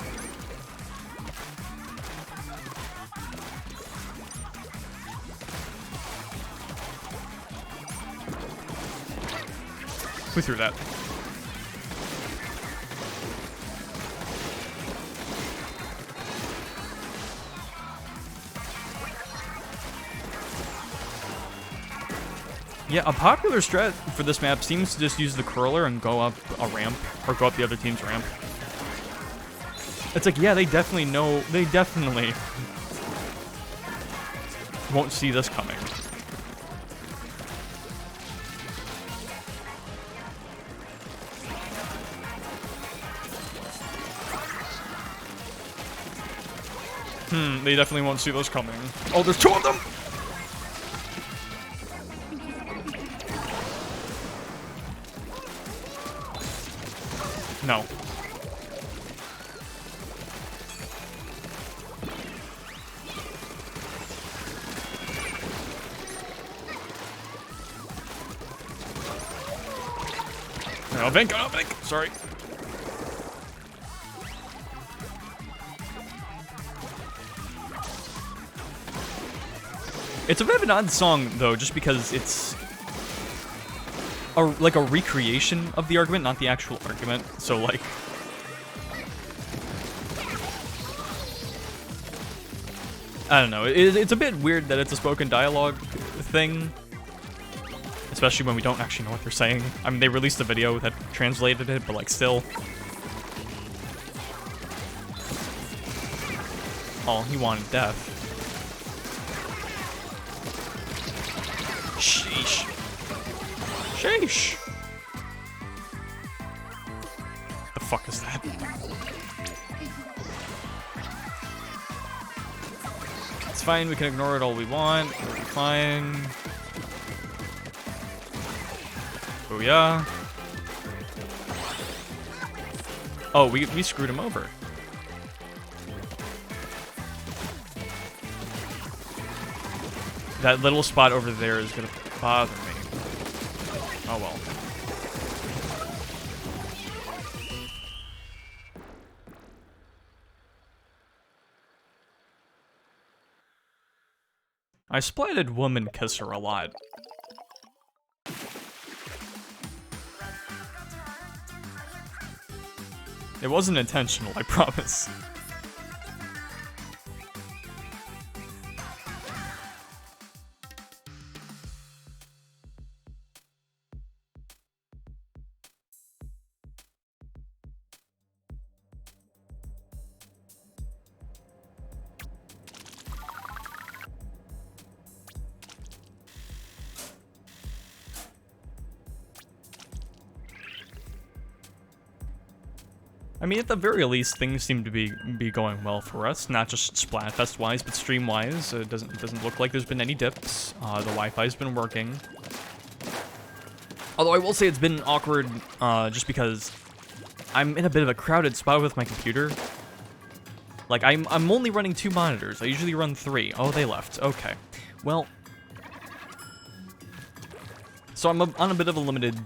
Who threw that? Yeah, a popular strat for this map seems to just use the curler and go up a ramp, or go up the other team's ramp. It's like, yeah, they definitely know, they definitely won't see this coming. They definitely won't see this coming. Oh, there's 2 of them! No. No, Vink, sorry. It's a bit of an odd song, though, just because it's like a recreation of the argument, not the actual argument. So, like, I don't know. It's a bit weird that it's a spoken dialogue thing, especially when we don't actually know what they're saying. I mean, they released a video that translated it, but, like, still. Oh, he wanted death. Sheesh. Sheesh. The fuck is that? It's fine, we can ignore it all we want. It'll be fine. Booyah. Oh, we screwed him over. That little spot over there is gonna bother me. Oh well. I splatted woman kisser a lot. It wasn't intentional, I promise. I mean, at the very least, things seem to be going well for us. Not just Splatfest-wise, but stream-wise. It doesn't look like there's been any dips. The Wi-Fi's been working. Although I will say it's been awkward, just because I'm in a bit of a crowded spot with my computer. Like, I'm only running 2 monitors. I usually run 3. Oh, they left. Okay. Well, so I'm on a bit of a limited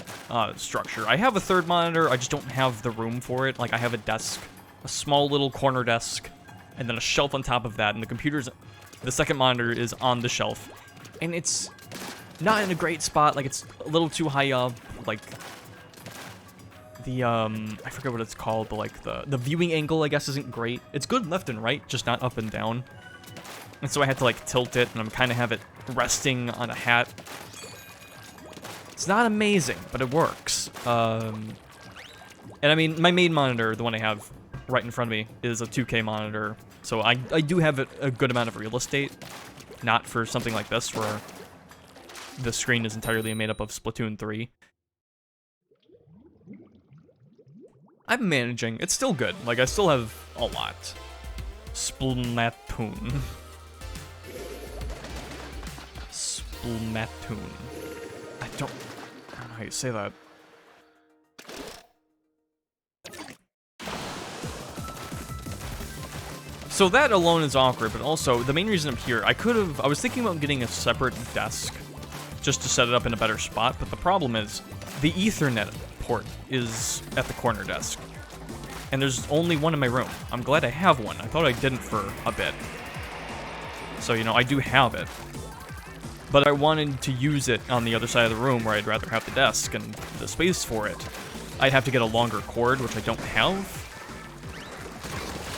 structure. I have a 3rd monitor, I just don't have the room for it. Like, I have a desk, a small little corner desk, and then a shelf on top of that, and the 2nd monitor is on the shelf. And it's not in a great spot, like, it's a little too high up, like, the, I forget what it's called, but, like, the viewing angle, I guess, isn't great. It's good left and right, just not up and down. And so I had to, like, tilt it, and I'm kind of have it resting on a hat. It's not amazing, but it works. And I mean, my main monitor, the one I have right in front of me, is a 2K monitor. So I do have a good amount of real estate. Not for something like this, where the screen is entirely made up of Splatoon 3. I'm managing. It's still good. Like, I still have a lot. Splatoon. Splatoon. I don't know how you say that. So that alone is awkward, but also, the main reason I'm here, I was thinking about getting a separate desk just to set it up in a better spot, but the problem is, the Ethernet port is at the corner desk. And there's only one in my room. I'm glad I have one. I thought I didn't for a bit. So, you know, I do have it. But I wanted to use it on the other side of the room where I'd rather have the desk and the space for it. I'd have to get a longer cord, which I don't have.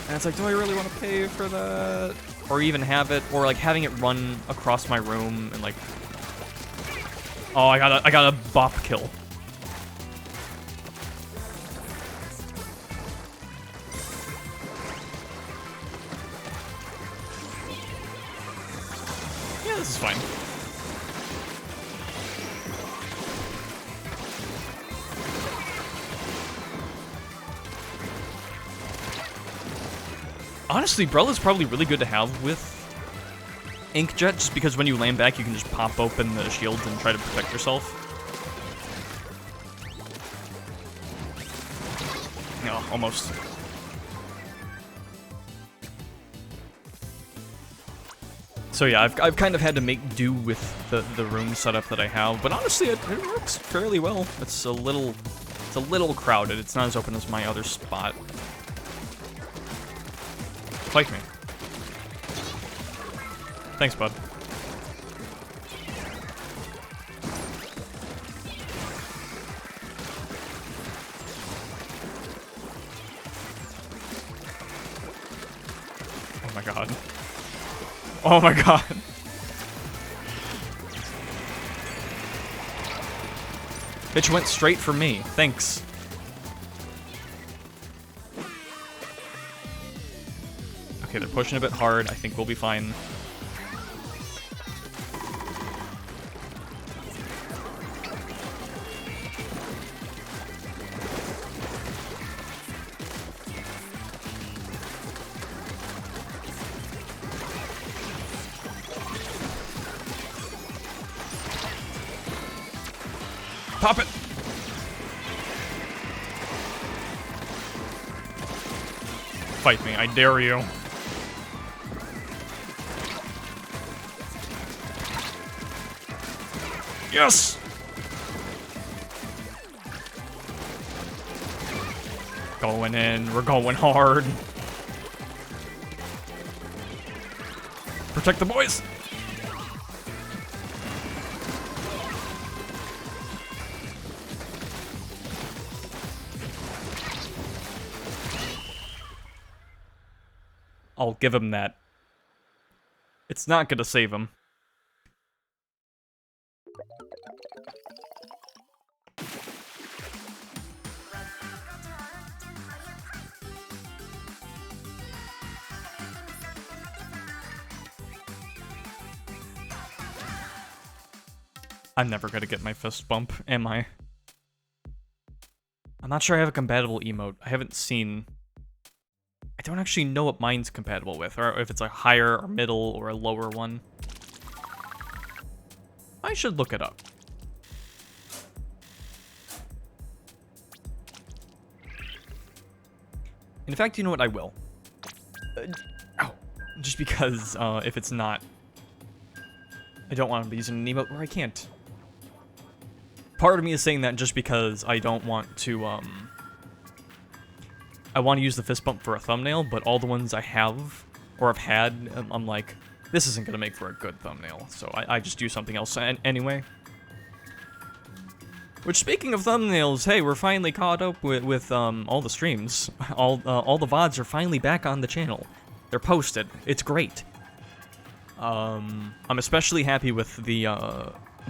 And it's like, do I really want to pay for that? Or even have it, or like having it run across my room and like... Oh, I got a bop kill. Yeah, this is fine. Honestly, Brella's probably really good to have with Inkjet, just because when you land back, you can just pop open the shields and try to protect yourself. No, almost. So yeah, I've kind of had to make do with the room setup that I have, but honestly, it works fairly well. It's a little crowded. It's not as open as my other spot. Fight me. Thanks, bud. Oh my god. Oh my god. Bitch went straight for me. Thanks. Okay, they're pushing a bit hard. I think we'll be fine. Pop it! Fight me, I dare you. Yes! Going in, we're going hard. Protect the boys! I'll give him that. It's not gonna save him. I'm never gonna get my fist bump, am I? I'm not sure I have a compatible emote. I haven't seen... I don't actually know what mine's compatible with, or if it's a higher or middle or a lower one. I should look it up. In fact, you know what? I will. Ow. Just because if it's not... I don't want to be using an emote where I can't. Part of me is saying that just because I don't want to, I want to use the fist bump for a thumbnail, but all the ones I have, or have had, I'm like, this isn't going to make for a good thumbnail, so I just do something else anyway. Which, speaking of thumbnails, hey, we're finally caught up with all the streams. All the VODs are finally back on the channel. They're posted. It's great. I'm especially happy with the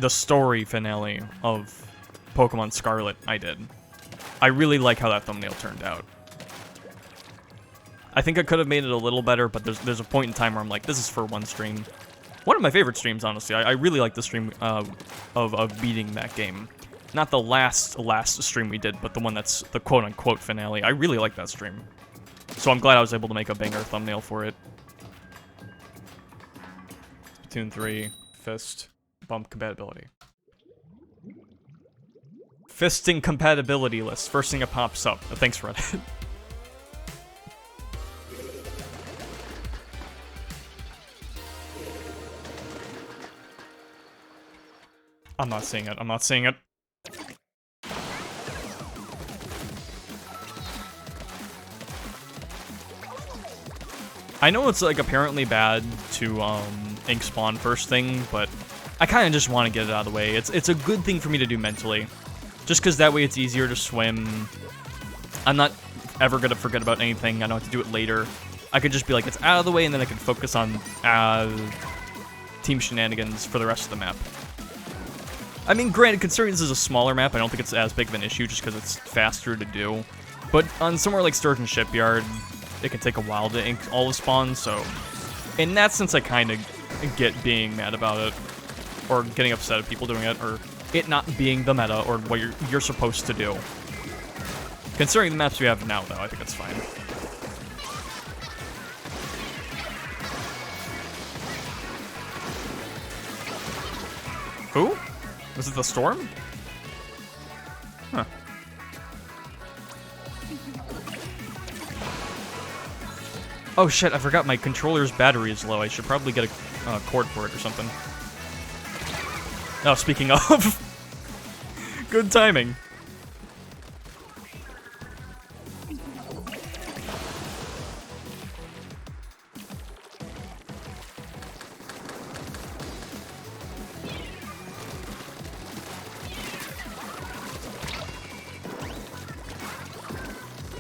story finale of Pokemon Scarlet I did. I really like how that thumbnail turned out. I think I could have made it a little better, but there's a point in time where I'm like, this is for one stream. One of my favorite streams, honestly. I really like the stream of beating that game. Not the last stream we did, but the one that's the quote-unquote finale. I really like that stream. So I'm glad I was able to make a banger thumbnail for it. Splatoon 3, Fist, bump compatibility. Fisting compatibility list. First thing that pops up. Thanks, Reddit. I'm not seeing it. I'm not seeing it. I know it's, like, apparently bad to, ink spawn first thing, but I kind of just want to get it out of the way. It's a good thing for me to do mentally. Just because that way it's easier to swim. I'm not ever going to forget about anything. I don't have to do it later. I could just be like, it's out of the way, and then I can focus on team shenanigans for the rest of the map. I mean, granted, considering this is a smaller map, I don't think it's as big of an issue just because it's faster to do. But on somewhere like Sturgeon Shipyard, it can take a while to ink all the spawns, so in that sense I kind of get being mad about it, or getting upset at people doing it, or it not being the meta, or what you're supposed to do. Considering the maps we have now, though, I think it's fine. Who? Was it the storm? Huh. Oh shit, I forgot my controller's battery is low. I should probably get a cord for it or something. Oh, speaking of... Good timing.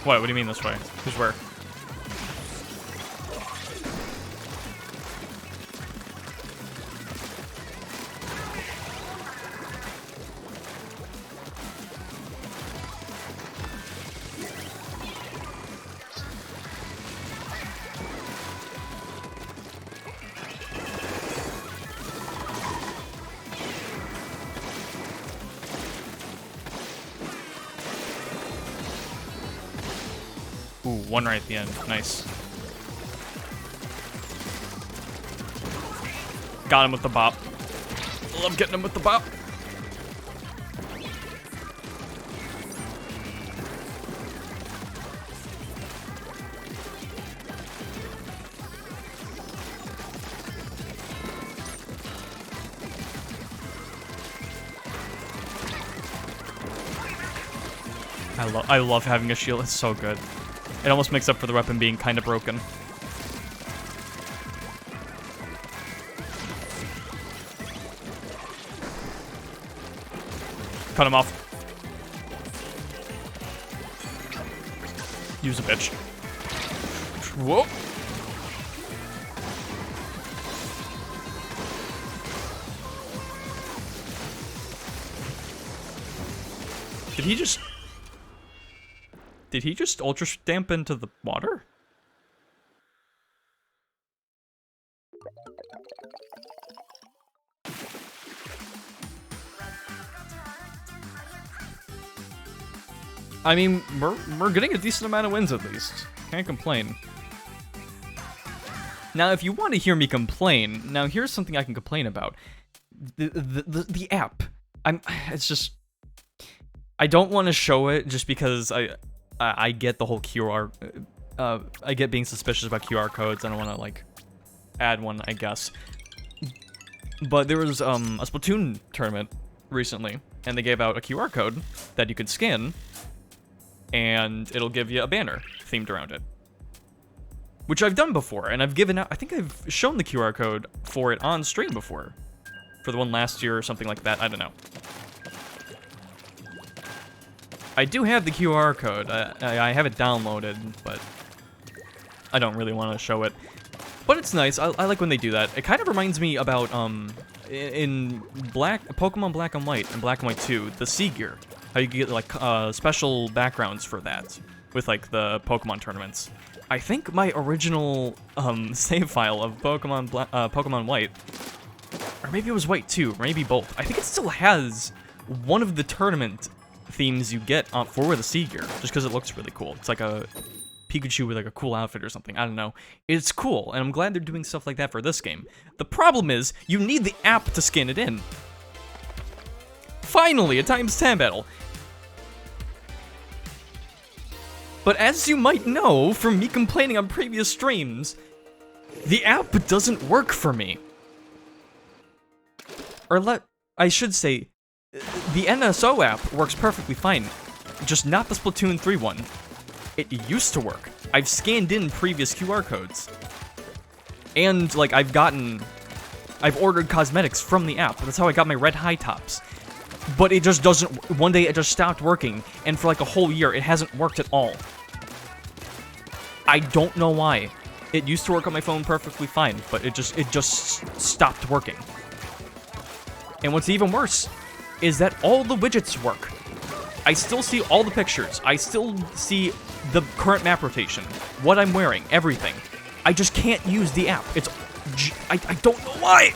What do you mean this way? Who's where? Ooh, one right at the end. Nice. Got him with the bop. Love getting him with the bop. I love having a shield. It's so good. It almost makes up for the weapon being kind of broken. Cut him off. Use a bitch. Whoa. Did he just ultra stamp into the water? I mean, we're getting a decent amount of wins at least. Can't complain. Now, if you want to hear me complain, now here's something I can complain about. The app. It's just... I don't want to show it just because I get the whole QR, I get being suspicious about QR codes. I don't want to, like, add one, I guess. But there was, a Splatoon tournament recently, and they gave out a QR code that you could scan, and it'll give you a banner themed around it. Which I've done before, and I've given out, I think I've shown the QR code for it on stream before. For the one last year or something like that, I don't know. I do have the QR code. I have it downloaded, but I don't really want to show it. But it's nice. I like when they do that. It kind of reminds me about in Pokemon Black and White and Black and White 2, the Sea Gear. How you get like special backgrounds for that with like the Pokemon tournaments. I think my original save file of Pokemon White, or maybe it was White 2, or maybe both. I think it still has one of the tournament themes you get for the Sea Gear, just because it looks really cool. It's like a Pikachu with like a cool outfit or something. I don't know. It's cool, and I'm glad they're doing stuff like that for this game. The problem is, you need the app to scan it in. Finally, a ×10 battle. But as you might know from me complaining on previous streams, the app doesn't work for me. Or I should say, the NSO app works perfectly fine, just not the Splatoon 3 one. It used to work. I've scanned in previous QR codes. And, like, I've ordered cosmetics from the app. That's how I got my red high tops. But it just doesn't, one day it just stopped working, and for like a whole year, it hasn't worked at all. I don't know why. It used to work on my phone perfectly fine, but it just stopped working. And what's even worse is that all the widgets work. I still see all the pictures. I still see the current map rotation, what I'm wearing, everything. I just can't use the app. I don't know why.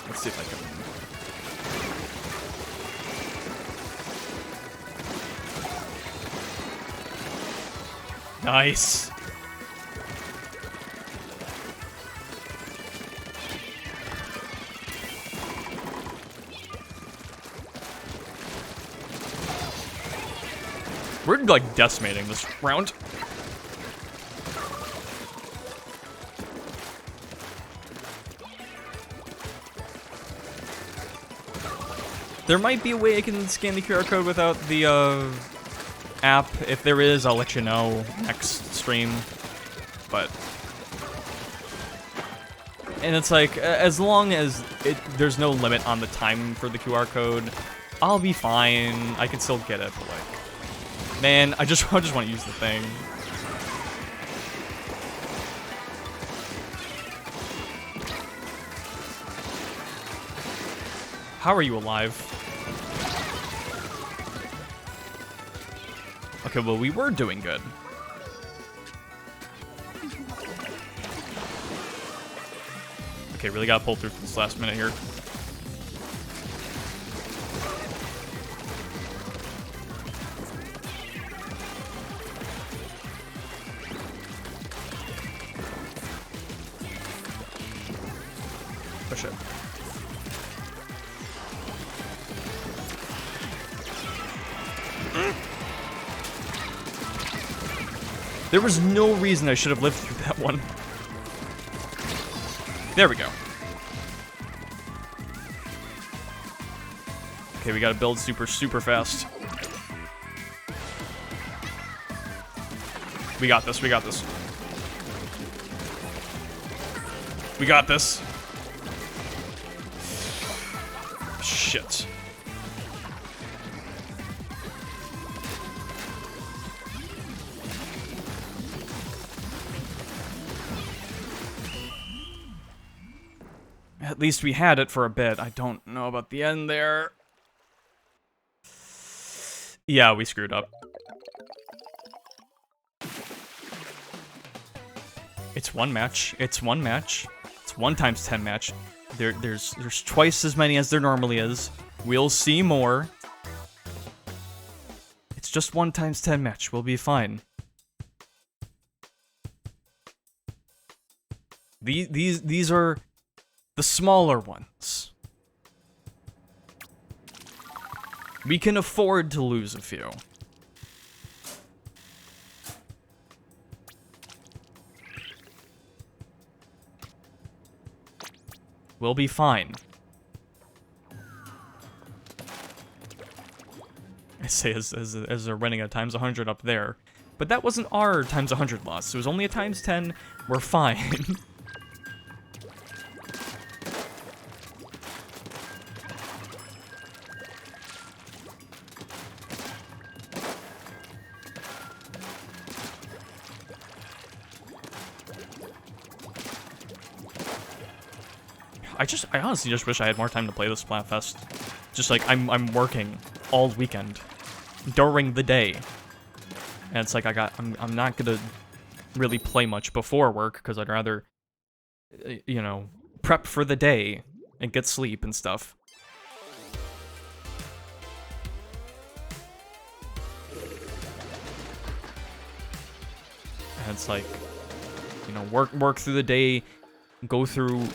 Let's see if I can. Nice. We're like decimating this round. There might be a way I can scan the QR code without the app. If there is, I'll let you know next stream. But and it's like as long as there's no limit on the time for the QR code, I'll be fine. I can still get it, but like, man, I just want to use the thing. How are you alive? Okay, well, we were doing good. Okay, really gotta pull through for this last minute here. Push it. There was no reason I should have lived through that one. There we go. Okay, we gotta build super fast. We got this, we got this. We got this. Shit. At least we had it for a bit. I don't know about the end there. Yeah, we screwed up. It's one match. It's one match. It's 1 times 10 match. There's twice as many as there normally is. We'll see more. It's just 1 times 10 match. We'll be fine. These are the smaller ones. We can afford to lose a few. We'll be fine. I say as they're running a times 100 up there. But that wasn't our times 100 loss. It was only a times 10. We're fine. I honestly just wish I had more time to play this Splatfest. Just like, I'm working all weekend. During the day. And it's like, I'm not gonna really play much before work, because I'd rather, you know, prep for the day and get sleep and stuff. And it's like, you know, work through the day, go through,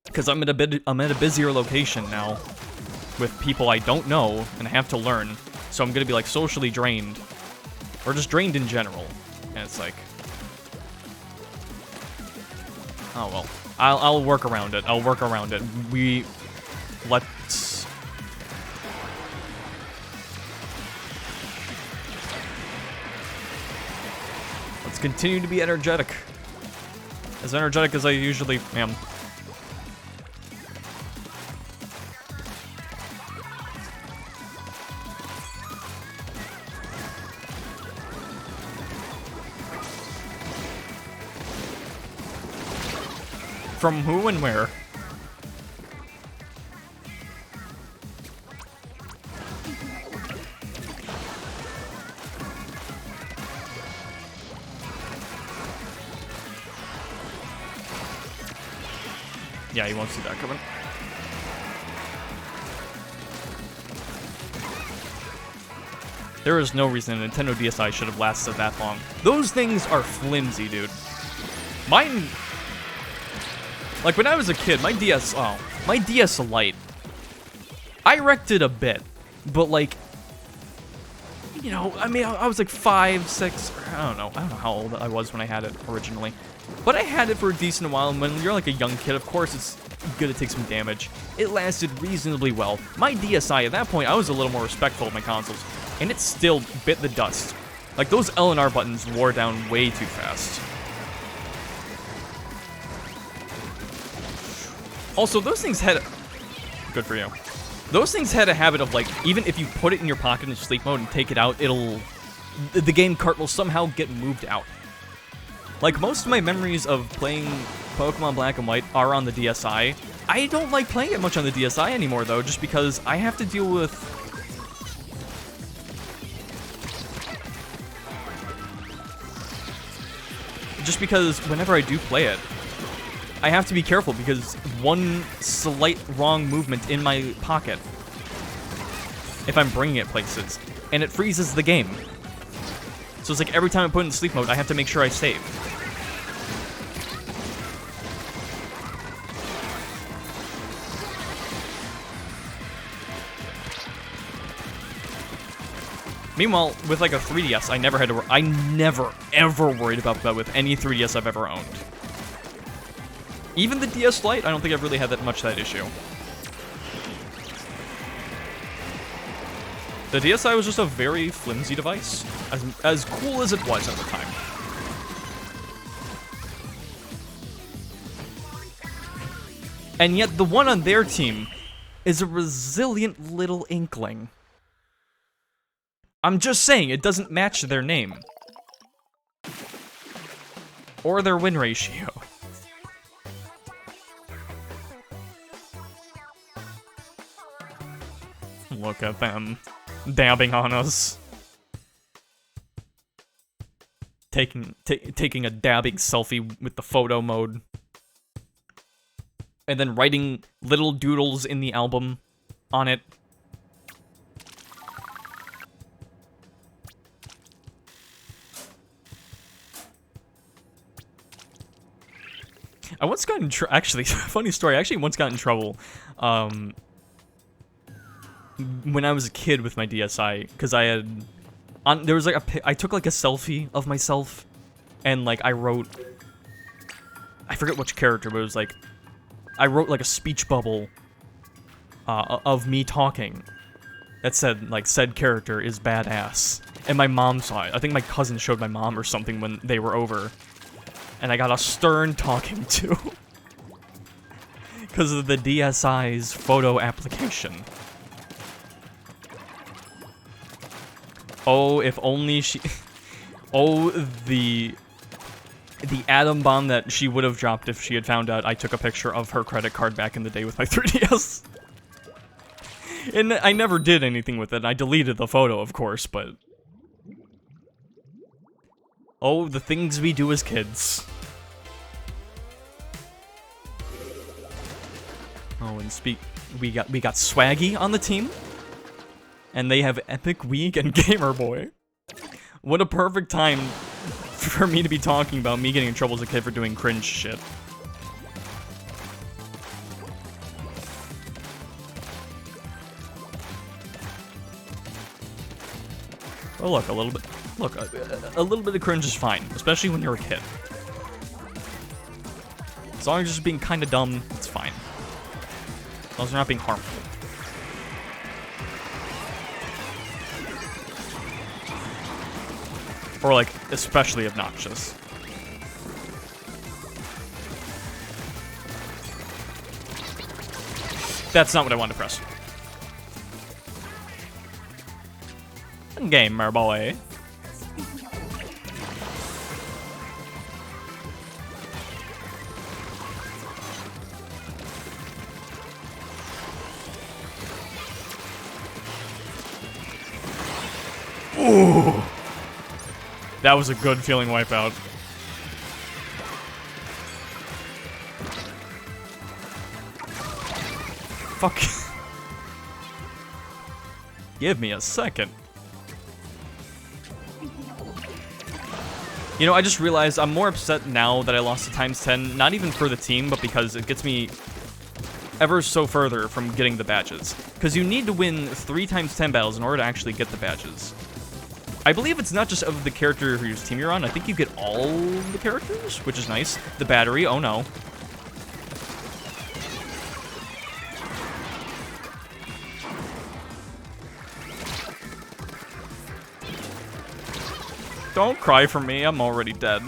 because I'm at a busier location now with people I don't know and I have to learn, so I'm gonna be like socially drained, or just drained in general. And it's like, Oh well. I'll work around it. I'll work around it. Let's continue to be energetic. As energetic as I usually am. From who and where? Yeah, you won't see that coming. There is no reason a Nintendo DSi should have lasted that long. Those things are flimsy, dude. Mine... Like, when I was a kid, my DS Lite, I wrecked it a bit, but, like, you know, I mean, I was like 5, 6, I don't know how old I was when I had it originally, but I had it for a decent while, and when you're, like, a young kid, of course, it's gonna take some damage. It lasted reasonably well. My DSi, at that point, I was a little more respectful of my consoles, and it still bit the dust. Like, those L and R buttons wore down way too fast. Also, those things had... Good for you. Those things had a habit of, like, even if you put it in your pocket in sleep mode and take it out, it'll... The game cart will somehow get moved out. Like, most of my memories of playing Pokemon Black and White are on the DSi. I don't like playing it much on the DSi anymore, though, just because I have to deal with... Just because whenever I do play it, I have to be careful because one slight wrong movement in my pocket, if I'm bringing it places, and it freezes the game. So it's like every time I put it in sleep mode, I have to make sure I save. Meanwhile, with like a 3DS, I never had to. I never ever worried about that with any 3DS I've ever owned. Even the DS Lite, I don't think I've really had that much that issue. The DSi was just a very flimsy device, as cool as it was at the time. And yet the one on their team is a resilient little inkling. I'm just saying, it doesn't match their name. Or their win ratio. Look at them, dabbing on us. Taking a dabbing selfie with the photo mode. And then writing little doodles in the album on it. I once got in actually, funny story, I actually once got in trouble, when I was a kid with my DSi, because I had, there was like I took like a selfie of myself, and like I wrote, I forget which character, but it was like, I wrote like a speech bubble, of me talking, that said, like, said character is badass, and my mom saw it. I think my cousin showed my mom or something when they were over. And I got a stern talking to. Because of the DSi's photo application. Oh, if only she... Oh, the atom bomb that she would have dropped if she had found out I took a picture of her credit card back in the day with my 3DS. And I never did anything with it. I deleted the photo, of course, but... Oh, the things we do as kids. Oh, and we got Swaggy on the team, and they have Epic Week and Gamer Boy. What a perfect time for me to be talking about me getting in trouble as a kid for doing cringe shit. Oh, look, a little bit. Look, a little bit of cringe is fine, especially when you're a kid. As long as you're just being kind of dumb, it's fine. As long as you're not being harmful. Or, like, especially obnoxious. That's not what I wanted to press. Gamer boy. Ooh. That was a good feeling wipeout. Fuck. Give me a second. You know, I just realized I'm more upset now that I lost to ×10, not even for the team, but because it gets me ever so further from getting the badges. Because you need to win 3 ×10 battles in order to actually get the badges. I believe it's not just of the character whose team you're on, I think you get all the characters, which is nice. The battery, oh no. Don't cry for me, I'm already dead.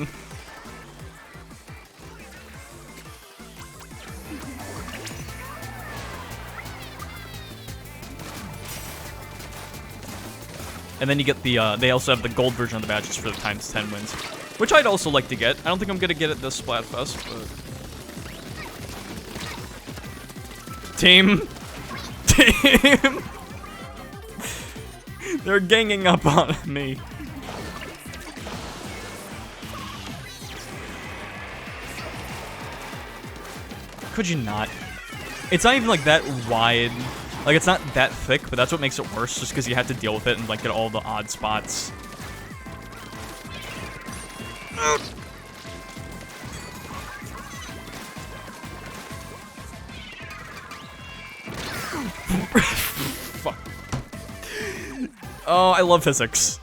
And then you get the, they also have the gold version of the badges for the ×10 wins. Which I'd also like to get. I don't think I'm gonna get it this Splatfest, but... Team! Team! They're ganging up on me. Could you not? It's not even like that wide. Like, it's not that thick, but that's what makes it worse, just because you have to deal with it and like get all the odd spots. Fuck. Oh, I love physics.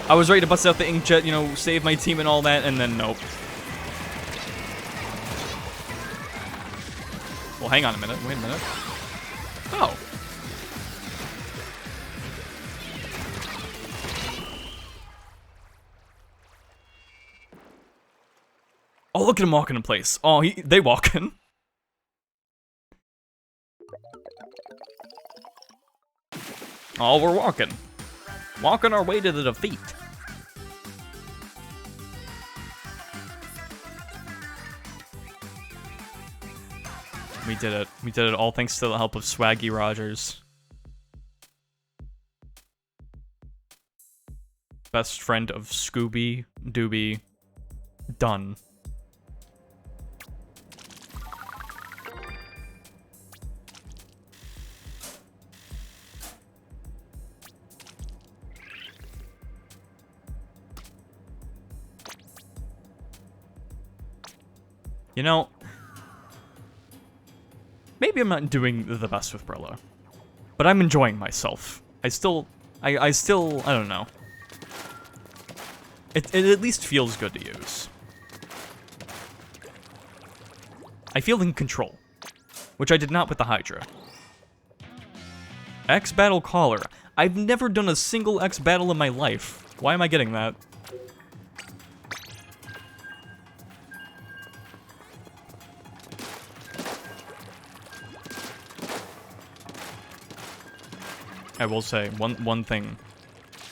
I was ready to bust out the inkjet, you know, save my team and all that, and then nope. Well, hang on a minute. Wait a minute. Oh. Oh, look at him walking in place. Oh, they walking. Oh, we're walking. Walking our way to the defeat. We did it. We did it all thanks to the help of Swaggy Rogers. Best friend of Scooby Dooby. Done. You know, maybe I'm not doing the best with Brella, but I'm enjoying myself. I still, I don't know. It at least feels good to use. I feel in control, which I did not with the Hydra. X Battle Caller. I've never done a single X Battle in my life. Why am I getting that? I will say, one thing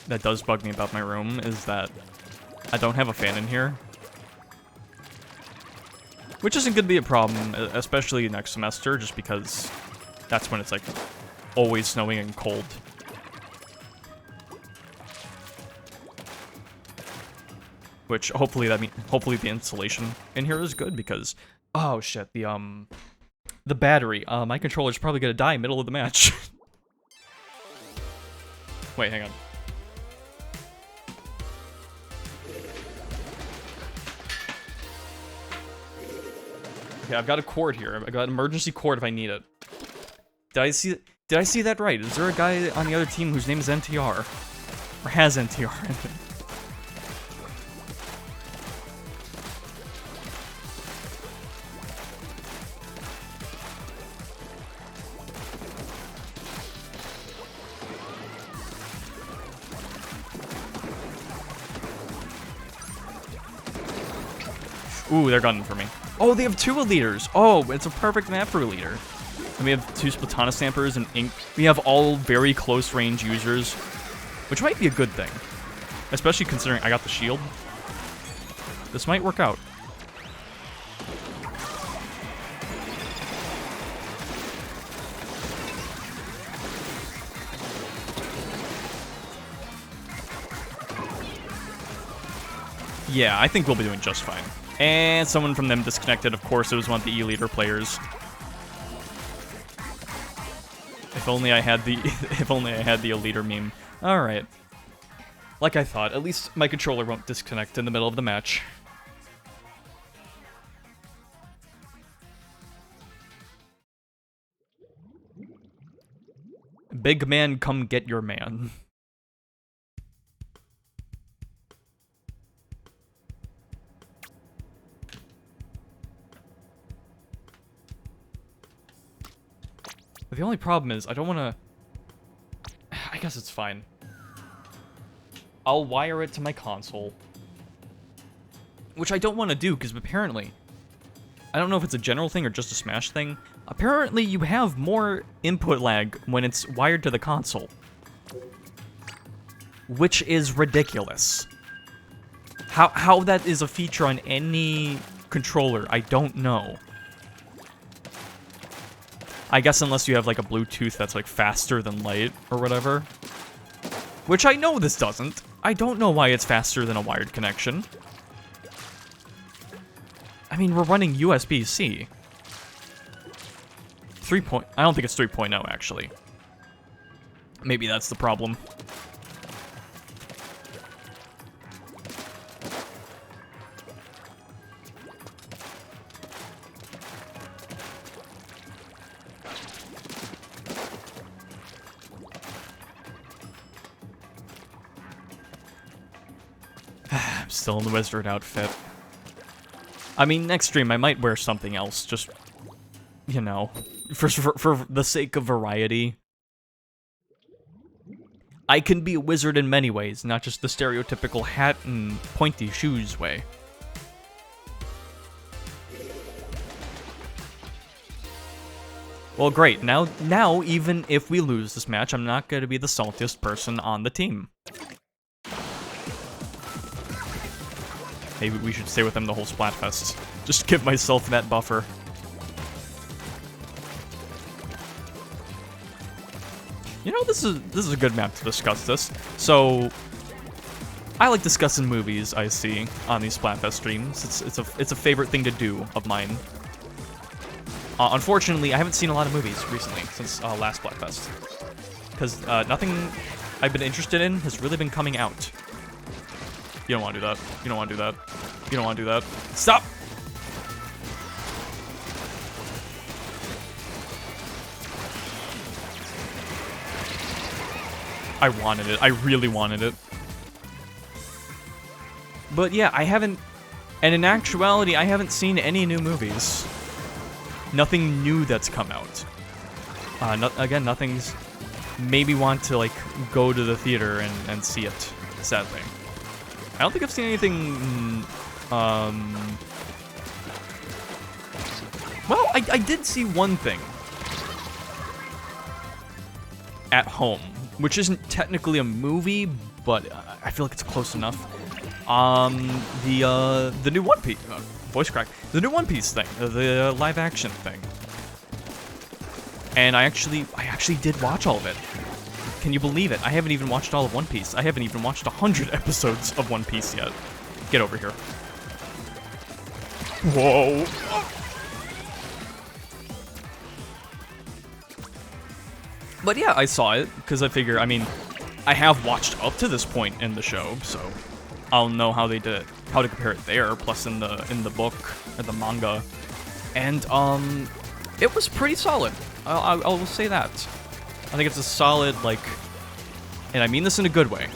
that does bug me about my room is that I don't have a fan in here. Which isn't going to be a problem, especially next semester, just because that's when it's like always snowing and cold. Which hopefully hopefully the insulation in here is good because oh shit, the battery, my controller's probably gonna die middle of the match. Wait, hang on. Okay, I've got a cord here. I've got an emergency cord if I need it. Did I see that right? Is there a guy on the other team whose name is NTR? Or has NTR in it? Ooh, they're gunning for me. Oh, they have 2 leaders. Oh, it's a perfect map for a leader. And we have 2 Splatana Stampers and Ink. We have all very close range users, which might be a good thing. Especially considering I got the shield. This might work out. Yeah, I think we'll be doing just fine. And someone from them disconnected. Of course, it was one of the E-Leader players. If only I had the if only I had the E-Leader meme. All right. Like I thought, at least my controller won't disconnect in the middle of the match. Big man, come get your man. The only problem is, I don't want to... I guess it's fine. I'll wire it to my console. Which I don't want to do, because apparently... I don't know if it's a general thing or just a Smash thing. Apparently, you have more input lag when it's wired to the console. Which is ridiculous. How that is a feature on any controller, I don't know. I guess unless you have, like, a Bluetooth that's, like, faster than light or whatever. Which I know this doesn't. I don't know why it's faster than a wired connection. I mean, we're running USB-C. I don't think it's 3.0, actually. Maybe that's the problem. I'm still in the wizard outfit. I mean, next stream I might wear something else, just, you know, for the sake of variety. I can be a wizard in many ways, not just the stereotypical hat and pointy shoes way. Well, great. Now, even if we lose this match, I'm not going to be the saltiest person on the team. Maybe we should stay with them the whole Splatfest. Just give myself that buffer. You know, this is a good map to discuss this. So, I like discussing movies I see on these Splatfest streams. It's a favorite thing to do of mine. Unfortunately, I haven't seen a lot of movies recently since last Splatfest, because nothing I've been interested in has really been coming out. You don't want to do that. You don't want to do that. You don't want to do that. Stop! I wanted it. I really wanted it. But yeah, I haven't... And in actuality, I haven't seen any new movies. Nothing new that's come out. Again, nothing's... Maybe want to, like, go to the theater and see it, sadly. I don't think I've seen anything... Well, I did see one thing. At home. Which isn't technically a movie, but I feel like it's close enough. The new One Piece... voice crack. The new One Piece thing. The live-action thing. And I actually did watch all of it. Can you believe it? I haven't even watched all of One Piece. I haven't even watched 100 episodes of One Piece yet. Get over here. Whoa. But yeah, I saw it, because I figure, I mean, I have watched up to this point in the show, so I'll know how they did it, how to compare it there, plus in the book, or the manga. And, it was pretty solid. I will say that. I think it's a solid, like, and I mean this in a good way.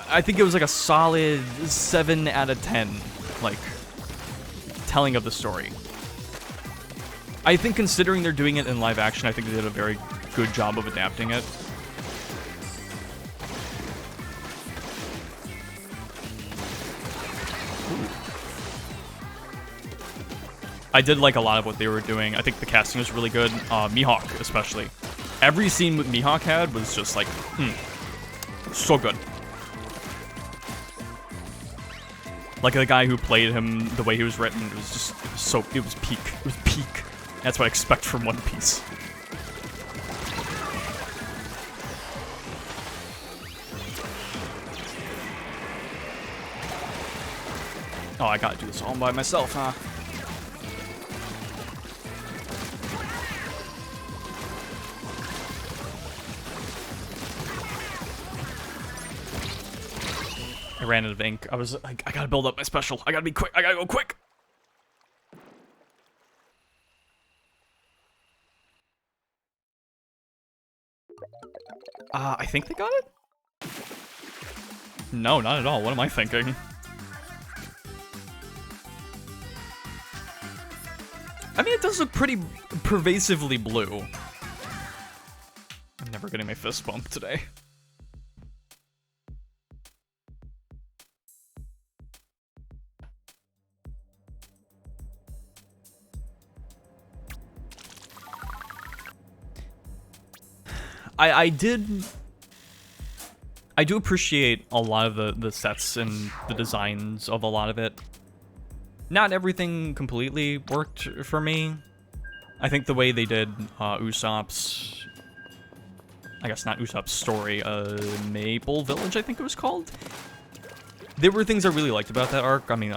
I think it was like a solid 7 out of 10, like, telling of the story. I think considering they're doing it in live action, I think they did a very good job of adapting it. I did like a lot of what they were doing. I think the casting was really good. Mihawk, especially. Every scene with Mihawk had was just like, so good. Like the guy who played him, the way he was written, it was just it was peak. It was peak. That's what I expect from One Piece. Oh, I gotta do this all by myself, huh? I ran out of ink. I was like, I gotta build up my special. I gotta be quick. I gotta go quick. I think they got it? No, not at all. What am I thinking? I mean, it does look pretty pervasively blue. I'm never getting my fist bumped today. I do appreciate a lot of the sets and the designs of a lot of it. Not everything completely worked for me. I think the way they did Usopp's, I guess not Usopp's story, Maple Village, I think it was called. There were things I really liked about that arc. I mean,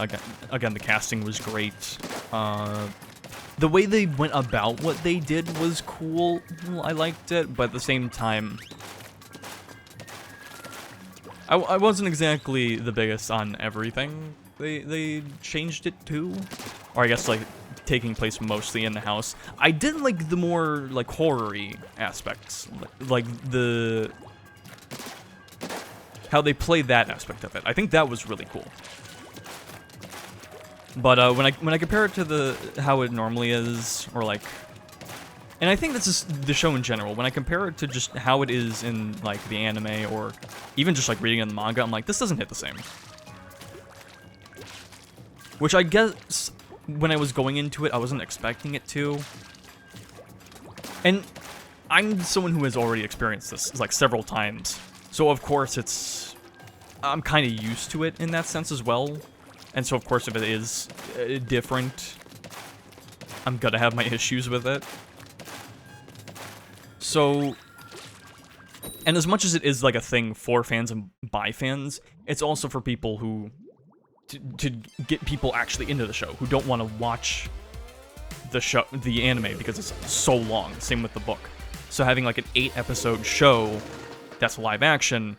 again, the casting was great. The way they went about what they did was cool. I liked it, but at the same time, I wasn't exactly the biggest on everything they changed it to. Or I guess, like, taking place mostly in the house. I did like the more, like, horror-y aspects. Like, how they played that aspect of it. I think that was really cool. But when I compare it to how it normally is, or like, and I think this is the show in general, when I compare it to just how it is in like the anime, or even just like reading in the manga, I'm like, this doesn't hit the same. Which I guess when I was going into it, I wasn't expecting it to. And I'm someone who has already experienced this like several times, so of course I'm kind of used to it in that sense as well. And so, of course, if it is different, I'm gonna have my issues with it. So, and as much as it is like a thing for fans and by fans, it's also for people who, to get people actually into the show, who don't want to watch the anime because it's so long. Same with the book. So having like an 8-episode show that's live action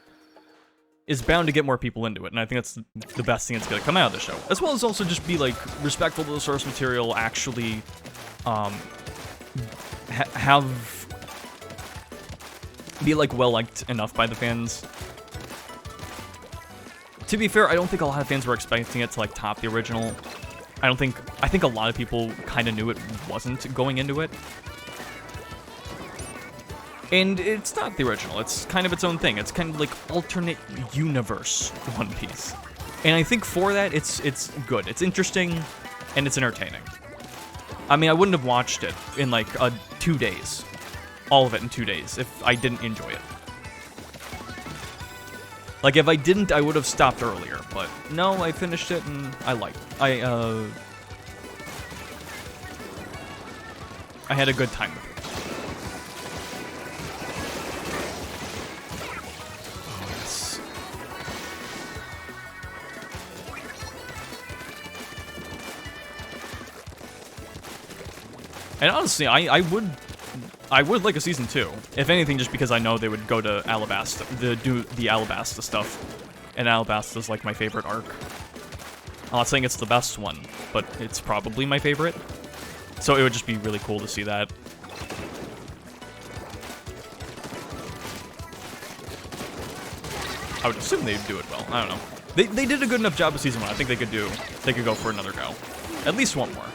is bound to get more people into it, and I think that's the best thing that's gonna come out of the show. As well as also just be, like, respectful to the source material, actually, be, like, well-liked enough by the fans. To be fair, I don't think a lot of fans were expecting it to, like, top the original. I think a lot of people kind of knew it wasn't going into it. And it's not the original, it's kind of its own thing. It's kind of like alternate universe One Piece. And I think for that, it's good. It's interesting, and it's entertaining. I mean, I wouldn't have watched it in like 2 days. All of it in 2 days, if I didn't enjoy it. Like, if I didn't, I would have stopped earlier. But no, I finished it, and I liked it. I had a good time with it. And honestly, I would like a season 2. If anything, just because I know they would go to Alabasta, do the Alabasta stuff. And Alabasta's like my favorite arc. I'm not saying it's the best one, but it's probably my favorite. So it would just be really cool to see that. I would assume they'd do it well. I don't know. They did a good enough job with season 1. I think they could go for another go. At least one more.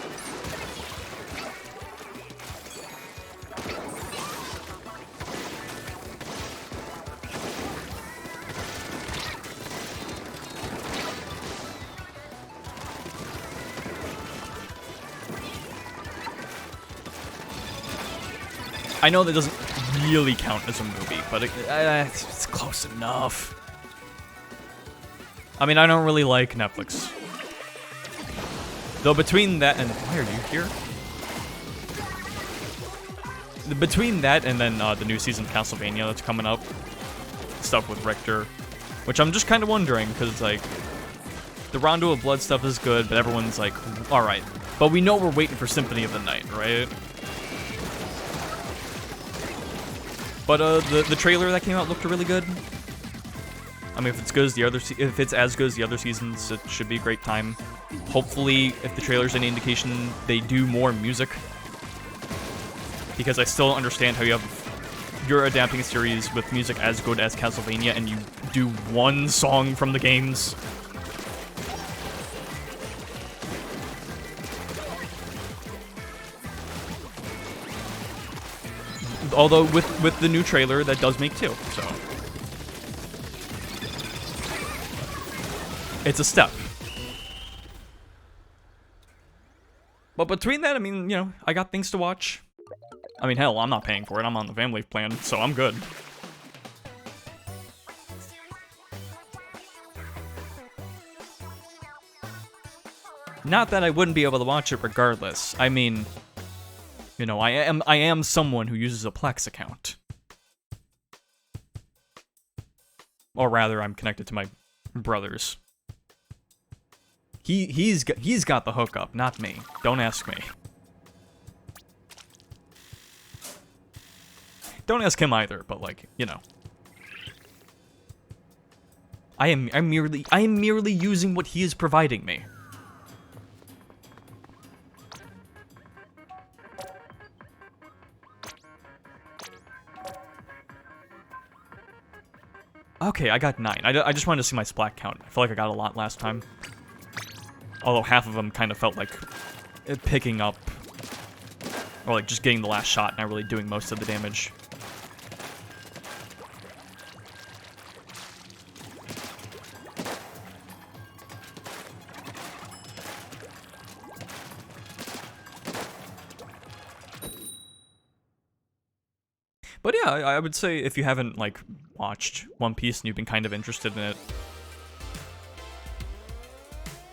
I know that doesn't really count as a movie, but it's close enough. I mean, I don't really like Netflix. Though between that and... Why are you here? Between that and then the new season of Castlevania that's coming up, stuff with Richter, which I'm just kind of wondering, because it's like, the Rondo of Blood stuff is good, but everyone's like, alright. But we know we're waiting for Symphony of the Night, right? But the trailer that came out looked really good. I mean, if it's good as the other, if it's as good as the other seasons, it should be a great time. Hopefully, if the trailer's any indication, they do more music. Because I still don't understand how you're adapting a series with music as good as Castlevania and you do one song from the games. Although with the new trailer, that does make two, so it's a step. But between that, I mean, you know, I got things to watch. I mean, hell, I'm not paying for it. I'm on the family plan, so I'm good. Not that I wouldn't be able to watch it regardless. I mean, you know, I am someone who uses a Plex account. Or rather, I'm connected to my brother's. He's got the hookup, not me. Don't ask me. Don't ask him either, but like, you know. I am merely using what he is providing me. Okay, I got 9. I just wanted to see my splat count. I feel like I got a lot last time. Although half of them kind of felt like picking up. Or like just getting the last shot, not really doing most of the damage. But yeah, I would say if you haven't, like, watched One Piece and you've been kind of interested in it,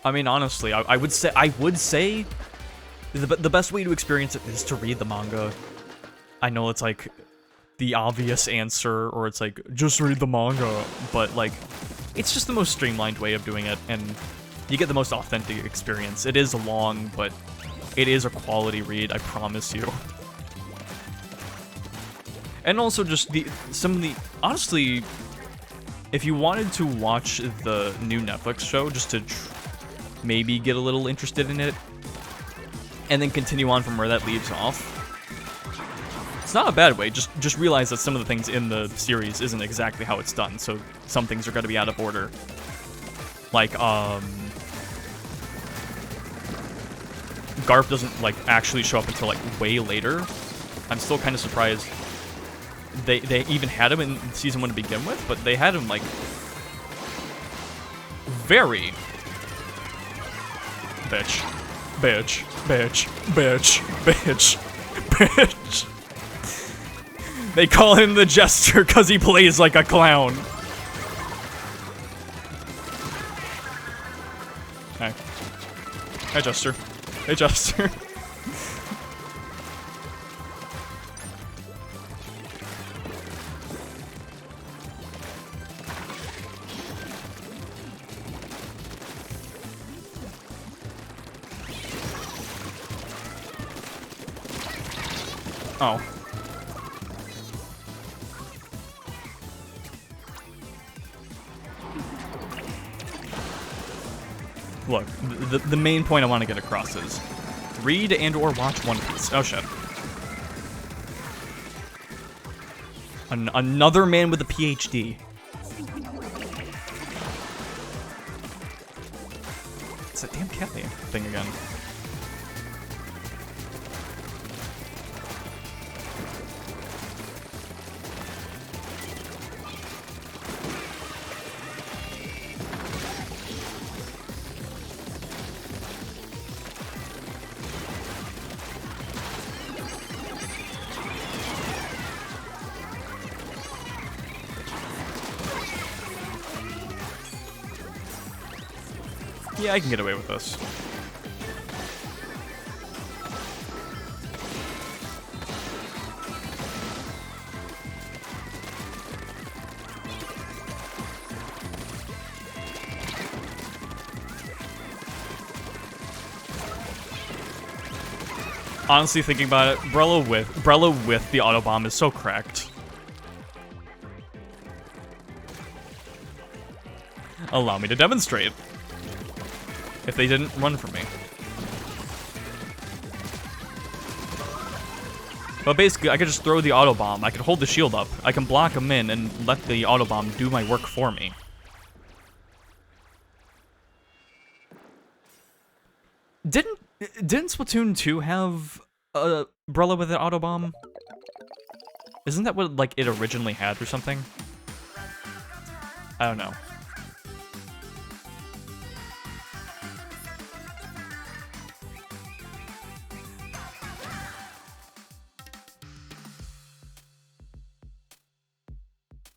I mean, honestly, I would say the best way to experience it is to read the manga. I know it's, like, the obvious answer, or it's like, just read the manga, but, like, it's just the most streamlined way of doing it, and you get the most authentic experience. It is long, but it is a quality read, I promise you. And also just honestly, if you wanted to watch the new Netflix show just to maybe get a little interested in it, and then continue on from where that leaves off, it's not a bad way. Just realize that some of the things in the series isn't exactly how it's done, so some things are going to be out of order. Like, Garp doesn't, like, actually show up until, like, way later. I'm still kind of surprised they even had him in Season 1 to begin with, but they had him, like, very... Bitch. Bitch. Bitch. Bitch. Bitch. Bitch. They call him the Jester because he plays like a clown. Hey. Hey, Jester. Hey, Jester. Oh. Look, the main point I want to get across is read and or watch One Piece. Oh shit. Another man with a PhD. It's that damn cat thing again. Yeah, I can get away with this. Honestly, thinking about it, Brella with the autobomb is so cracked. Allow me to demonstrate. If they didn't run from me. But basically, I could just throw the autobomb. I could hold the shield up. I can block them in and let the autobomb do my work for me. Didn't Splatoon 2 have a Brella with an autobomb? Isn't that what, like, it originally had or something? I don't know.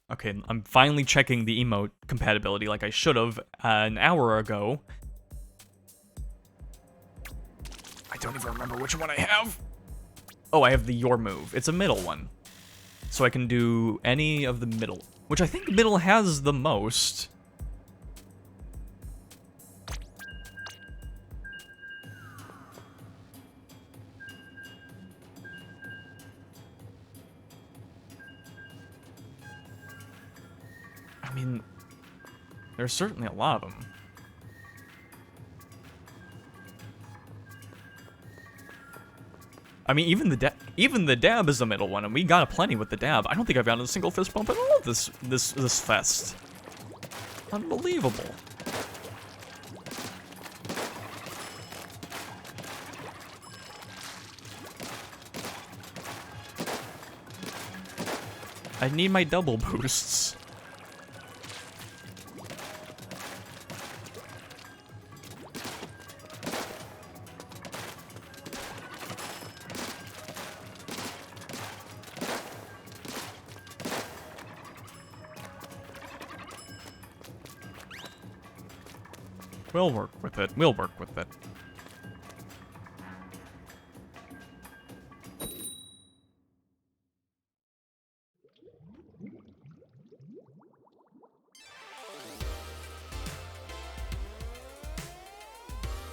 Okay, I'm finally checking the emote compatibility like I should have an hour ago. I don't even remember which one I have. Oh, I have the your move. It's a middle one. So I can do any of the middle, which I think middle has the most. I mean, there's certainly a lot of them. I mean, even the dab is the middle one, and we got a plenty with the dab. I don't think I've gotten a single fist bump at all this fest. Unbelievable. I need my double boosts. We'll work with it. We'll work with it.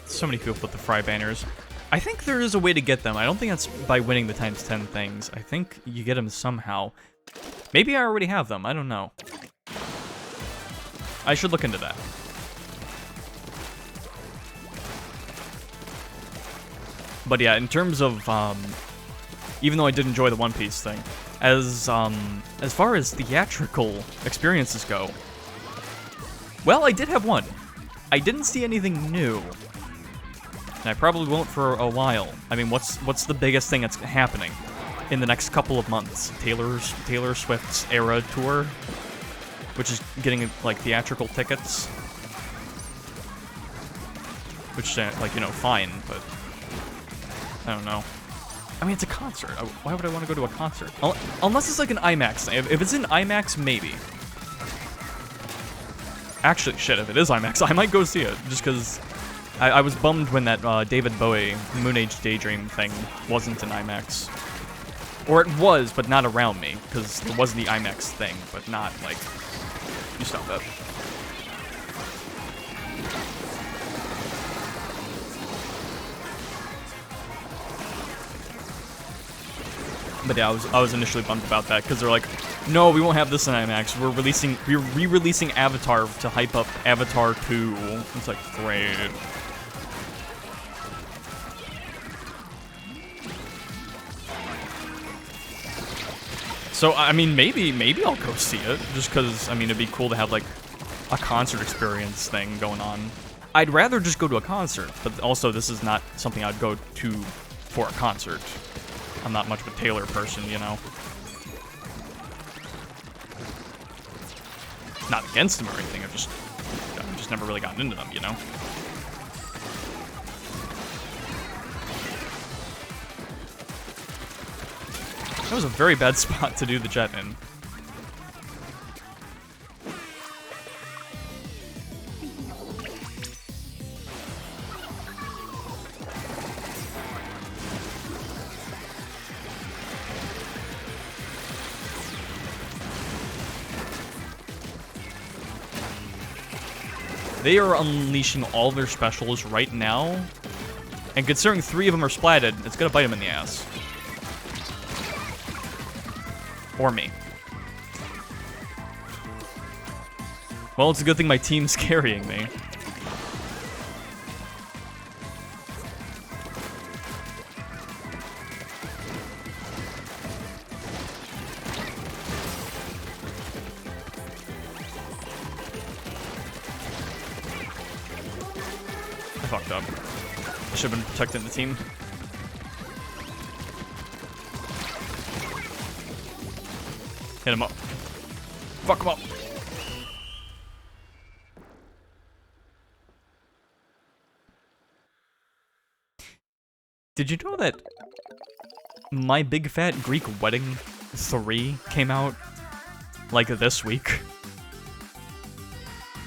So many people put the Frye banners. I think there is a way to get them. I don't think that's by winning the times 10 things. I think you get them somehow. Maybe I already have them. I don't know. I should look into that. But yeah, in terms of, even though I did enjoy the One Piece thing, as far as theatrical experiences go, well, I did have one. I didn't see anything new, and I probably won't for a while. I mean, what's the biggest thing that's happening in the next couple of months? Taylor Swift's Era Tour, which is getting, like, theatrical tickets, which, like, you know, fine, but I don't know. I mean, it's a concert. Why would I want to go to a concert? Unless it's like an IMAX. If it's in IMAX, maybe. Actually, shit, if it is IMAX, I might go see it. Just because I was bummed when that David Bowie Moon Age Daydream thing wasn't in IMAX. Or it was, but not around me. Because it was the IMAX thing, but not, like... You stop that. But yeah, I was initially bummed about that because they're like, no, we won't have this in IMAX. We're re-releasing Avatar to hype up Avatar 2. It's like, great. So I mean, maybe I'll go see it just because I mean it'd be cool to have like a concert experience thing going on. I'd rather just go to a concert, but also this is not something I'd go to for a concert. I'm not much of a Taylor person, you know. Not against them or anything, I've just never really gotten into them, you know. That was a very bad spot to do the jet in. They are unleashing all their specials right now. And considering 3 of them are splatted, it's gonna bite them in the ass. Or me. Well, it's a good thing my team's carrying me. I fucked up. I should have been protecting the team. Hit him up. Fuck him up. Did you know that My Big Fat Greek Wedding 3 came out, like, this week?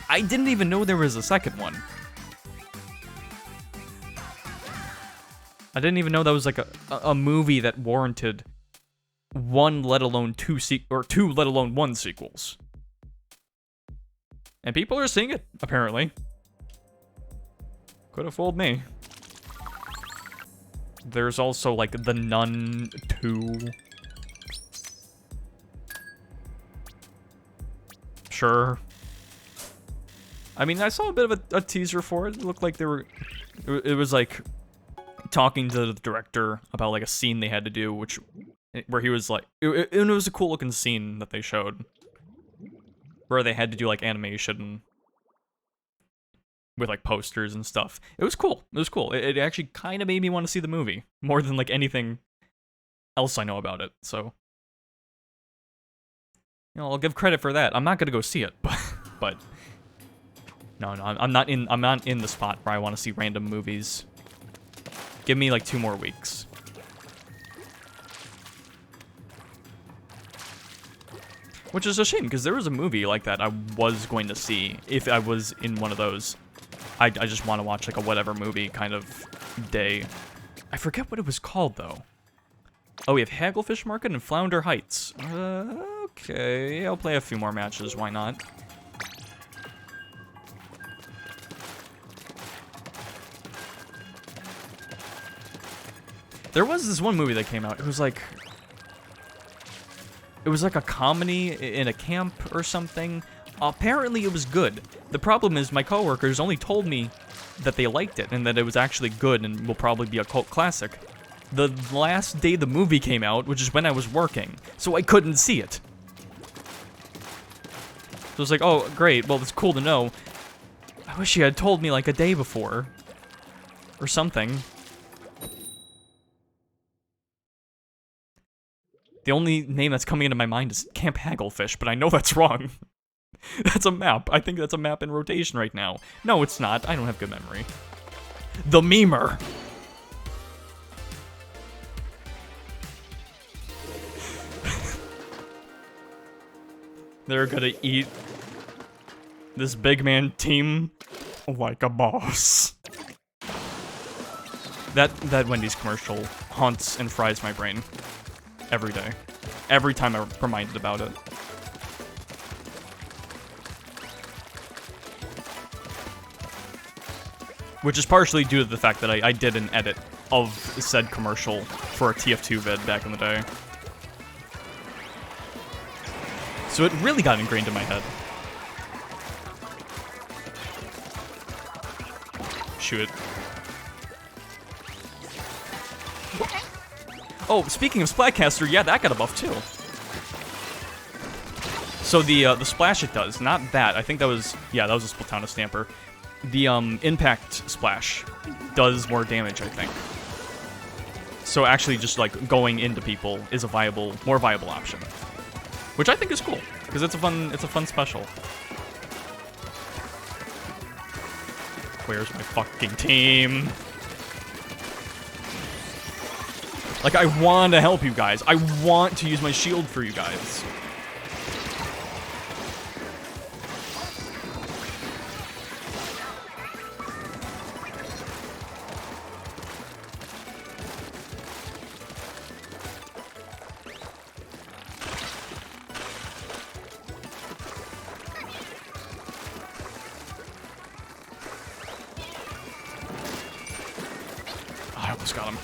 I didn't even know there was a second one. I didn't even know that was, like, a movie that warranted 1, let alone 2 2, let alone 1 sequels. And people are seeing it, apparently. Could have fooled me. There's also, like, The Nun 2. Sure. I mean, I saw a bit of a teaser for it. It looked like they were... It was, like, talking to the director about, like, a scene they had to do, where he was, like... It was a cool-looking scene that they showed. Where they had to do, like, animation with, like, posters and stuff. It was cool. It was cool. It actually kind of made me want to see the movie. More than, like, anything else I know about it, so... You know, I'll give credit for that. I'm not gonna go see it, but... No, I'm not in the spot where I want to see random movies. Give me, like, 2 more weeks. Which is a shame, because there was a movie like that I was going to see if I was in one of those. I just want to watch, like, a whatever movie kind of day. I forget what it was called, though. Oh, we have Hagglefish Market and Flounder Heights. Okay, I'll play a few more matches, why not? There was this one movie that came out, it was like a comedy in a camp or something. Apparently it was good. The problem is my coworkers only told me that they liked it and that it was actually good and will probably be a cult classic. The last day the movie came out, which is when I was working, so I couldn't see it. So it's like, oh, great, well, it's cool to know. I wish you had told me, like, a day before. Or something. The only name that's coming into my mind is Camp Hagglefish, but I know that's wrong. That's a map. I think that's a map in rotation right now. No, it's not. I don't have good memory. The Memer. They're gonna eat this big man team like a boss. That Wendy's commercial haunts and fries my brain every day. Every time I'm reminded about it. Which is partially due to the fact that I did an edit of said commercial for a TF2 vid back in the day. So it really got ingrained in my head. Shoot it. Oh, speaking of Splatcaster, yeah, that got a buff too. So the splash it does, not that. I think that was, yeah, that was a Splatana Stamper. The impact splash does more damage, I think. So actually just like going into people is a more viable option. Which I think is cool, because it's a fun special. Where's my fucking team? Like, I want to help you guys. I want to use my shield for you guys. Almost got him.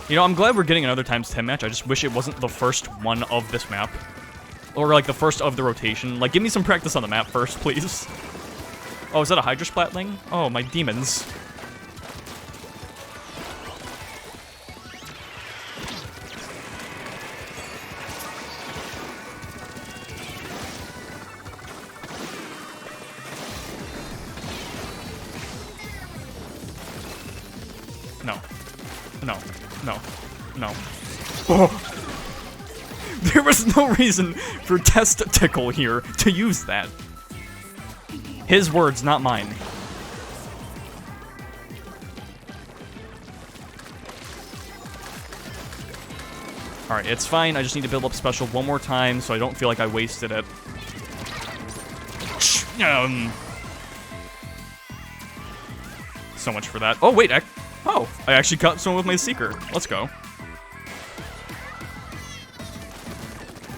You know, I'm glad we're getting another ×10 match. I just wish it wasn't the first one of this map. Or, like, the first of the rotation. Like, give me some practice on the map first, please. Oh, is that a Hydra Splatling? Oh, my demons. No. No. No. No. Oh. There was no reason for Test Tickle here to use that. His words, not mine. Alright, it's fine. I just need to build up special one more time so I don't feel like I wasted it. So much for that. Oh, wait. I actually got someone with my Seeker. Let's go.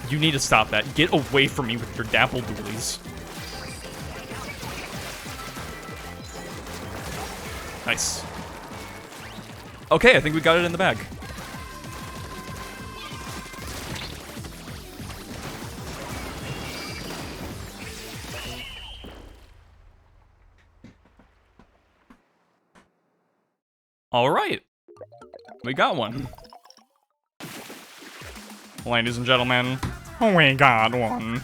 You need to stop that. Get away from me with your dapple doolies. Nice. Okay, I think we got it in the bag. All right. We got one. Ladies and gentlemen, we got one.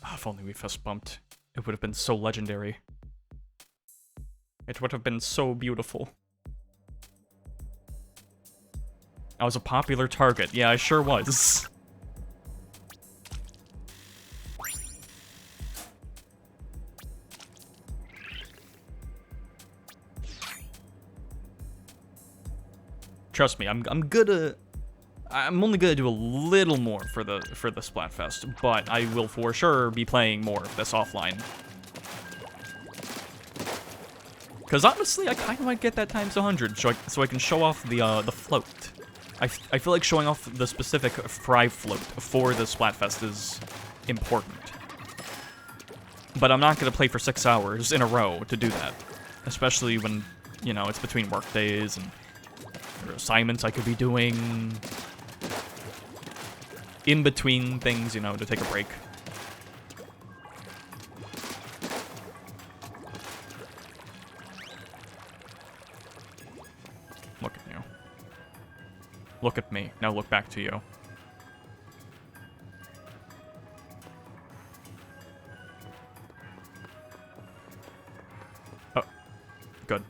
If only we fist bumped, it would have been so legendary. It would have been so beautiful. I was a popular target. Yeah, I sure was. Trust me, I'm only gonna do a little more for the Splatfest, but I will for sure be playing more of this offline. Because honestly, I kind of might get that ×100 so I can show off the float. I feel like showing off the specific Frye float for the Splatfest is important. But I'm not gonna play for 6 hours in a row to do that, especially when, you know, it's between work days and there are assignments I could be doing. In between things, you know, to take a break. Look at you. Look at me. Now look back to you. Oh. Good.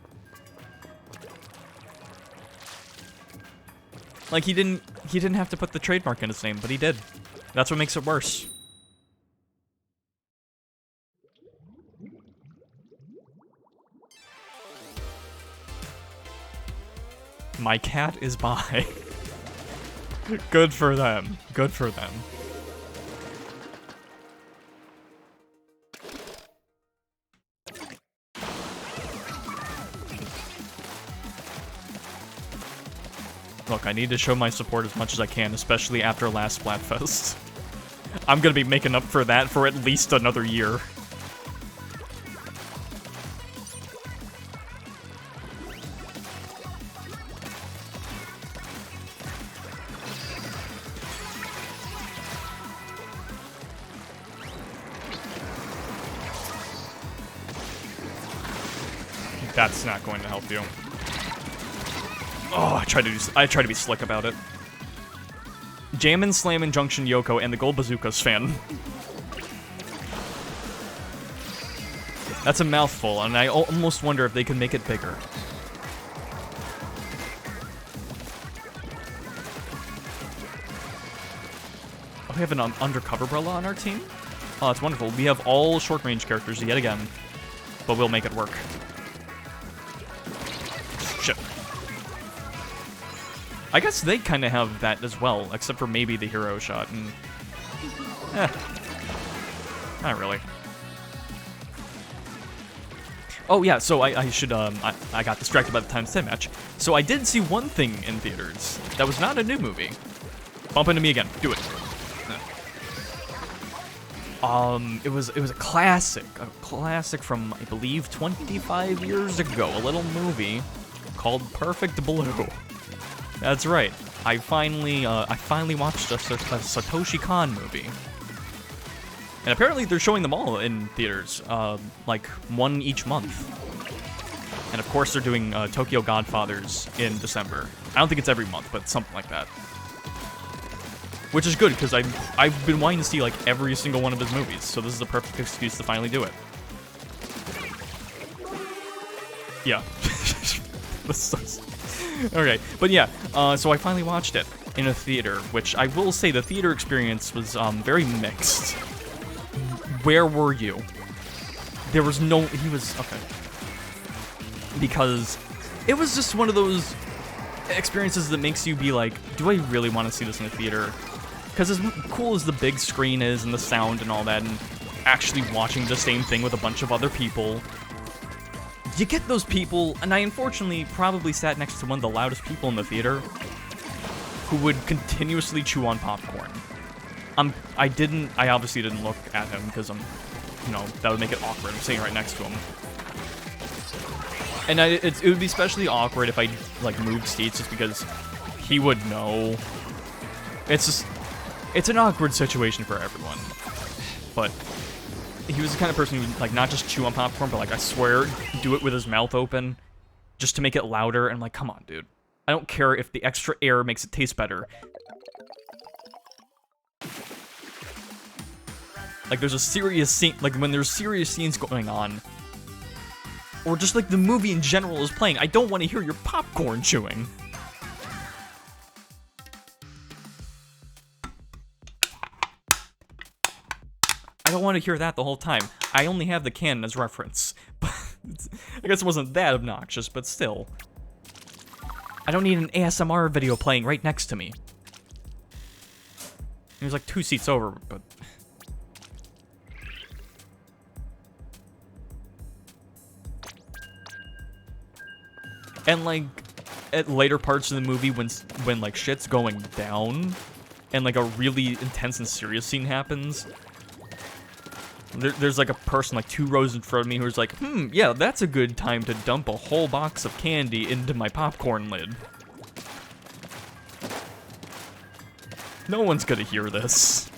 Like, he didn't have to put the trademark in his name, but he did. That's what makes it worse. My cat is by. Good for them. Good for them. Look, I need to show my support as much as I can, especially after last Splatfest. I'm gonna be making up for that for at least another year. That's not going to help you. Oh, I try to be slick about it. Jammin' Slammin' Junction Yoko and the Gold Bazookas fan. That's a mouthful, and I almost wonder if they can make it bigger. Oh, we have an undercover Brella on our team? Oh, that's wonderful. We have all short-range characters yet again, but we'll make it work. Shit. I guess they kind of have that as well, except for maybe the hero shot, and... not really. Oh yeah, so I should, I got distracted by the time 10 match. So I did see one thing in theaters that was not a new movie. Bump into me again. Do it. It was a classic from, I believe, 25 years ago. A little movie called Perfect Blue. That's right. I finally watched a Satoshi Kon movie. And apparently they're showing them all in theaters, like one each month. And of course they're doing Tokyo Godfathers in December. I don't think it's every month, but something like that. Which is good, because I've been wanting to see like every single one of his movies, so this is the perfect excuse to finally do it. Yeah. Okay, but yeah, so I finally watched it in a theater, which I will say the theater experience was very mixed. Where were you? There was no... He was... Okay. Because it was just one of those experiences that makes you be like, do I really want to see this in a theater? Because as cool as the big screen is and the sound and all that, and actually watching the same thing with a bunch of other people, you get those people, and I unfortunately probably sat next to one of the loudest people in the theater who would continuously chew on popcorn. I obviously didn't look at him because that would make it awkward. I'm sitting right next to him. And it would be especially awkward if I, like, moved seats just because he would know. It's an awkward situation for everyone. But he was the kind of person who would, like, not just chew on popcorn, but, like, I swear, do it with his mouth open just to make it louder. And I'm like, come on, dude. I don't care if the extra air makes it taste better. Like, there's a serious scene, like, when there's serious scenes going on, or just, like, the movie in general is playing, I don't want to hear your popcorn chewing. I don't want to hear that the whole time. I only have the canon as reference. But I guess it wasn't that obnoxious, but still. I don't need an ASMR video playing right next to me. It was like 2 seats over, but... And, like, at later parts of the movie, when like, shit's going down, and, like, a really intense and serious scene happens, there's, like, a person, like, 2 rows in front of me who's like, yeah, that's a good time to dump a whole box of candy into my popcorn lid. No one's gonna hear this.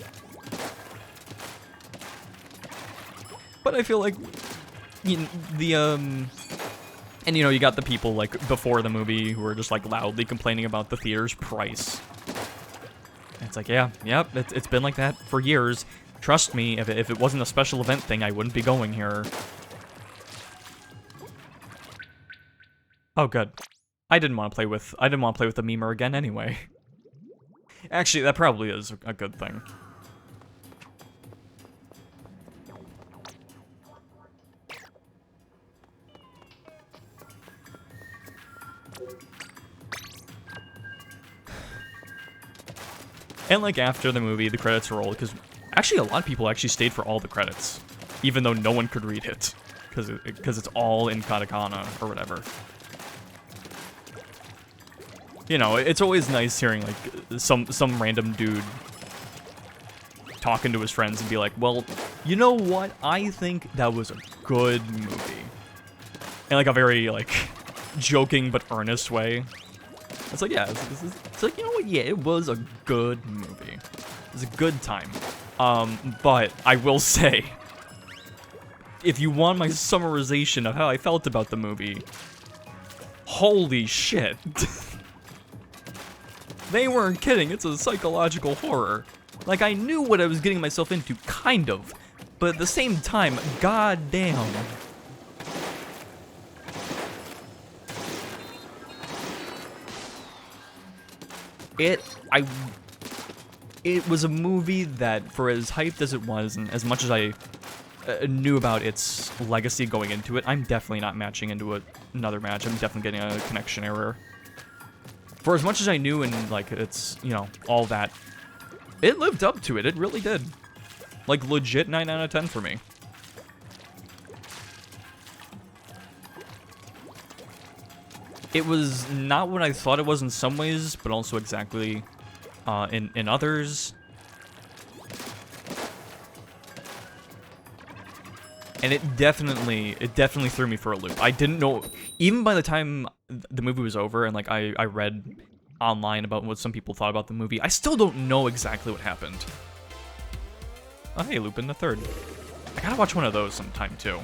But I feel like, and, you got the people, like, before the movie who were just, like, loudly complaining about the theater's price. And it's like, yeah, yep, it's been like that for years. Trust me, if it wasn't a special event thing, I wouldn't be going here. Oh, good. I didn't want to play with the memer again anyway. Actually, that probably is a good thing. And, like, after the movie, the credits rolled, because actually a lot of people actually stayed for all the credits, even though no one could read it, because it's all in katakana, or whatever. It's always nice hearing, like, some random dude talking to his friends and be like, well, you know what? I think that was a good movie. In, like, a very, like, joking but earnest way. It's like, yeah, it's like, you know what, yeah, it was a good movie. It was a good time. But I will say, if you want my summarization of how I felt about the movie, holy shit. They weren't kidding, it's a psychological horror. Like, I knew what I was getting myself into, kind of, but at the same time, goddamn. It was a movie that, for as hyped as it was, and as much as I knew about its legacy going into it, I'm definitely not matching into another match. I'm definitely getting a connection error. For as much as I knew and, like, it's, all that, it lived up to it. It really did. Like, legit 9 out of 10 for me. It was not what I thought it was in some ways, but also exactly in others. And it definitely threw me for a loop. I didn't know, even by the time the movie was over and like I read online about what some people thought about the movie, I still don't know exactly what happened. Oh hey, Lupin the Third. I gotta watch one of those sometime too.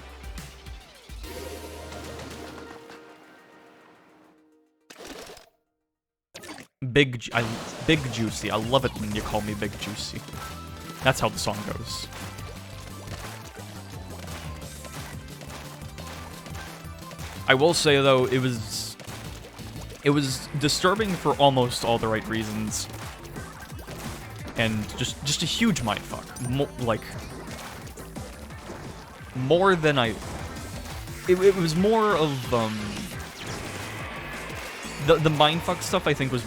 Big Juicy. I love it when you call me Big Juicy. That's how the song goes. I will say though, it was disturbing for almost all the right reasons, and just a huge mindfuck. More than I. It was more of the mindfuck stuff. I think was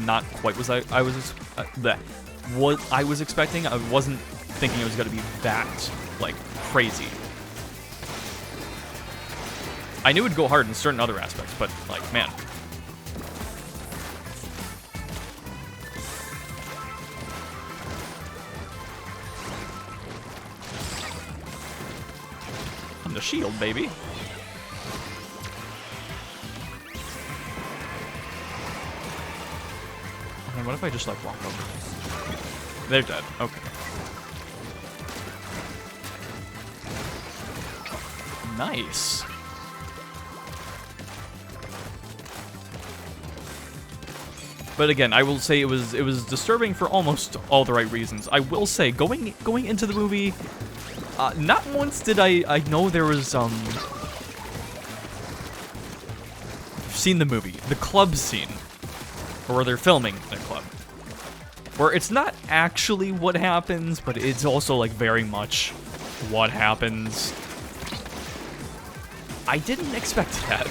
not quite what I was expecting. I wasn't thinking it was gonna be that like crazy. I knew it'd go hard in certain other aspects, but, like, man. I'm the shield, baby. Okay, what if I just, like, walk over? They're dead. Okay. Nice. But again, I will say it was disturbing for almost all the right reasons. I will say, going into the movie, not once did I know there was I've seen the movie, the club scene, or where they're filming in a club, where it's not actually what happens, but it's also like very much what happens. I didn't expect that.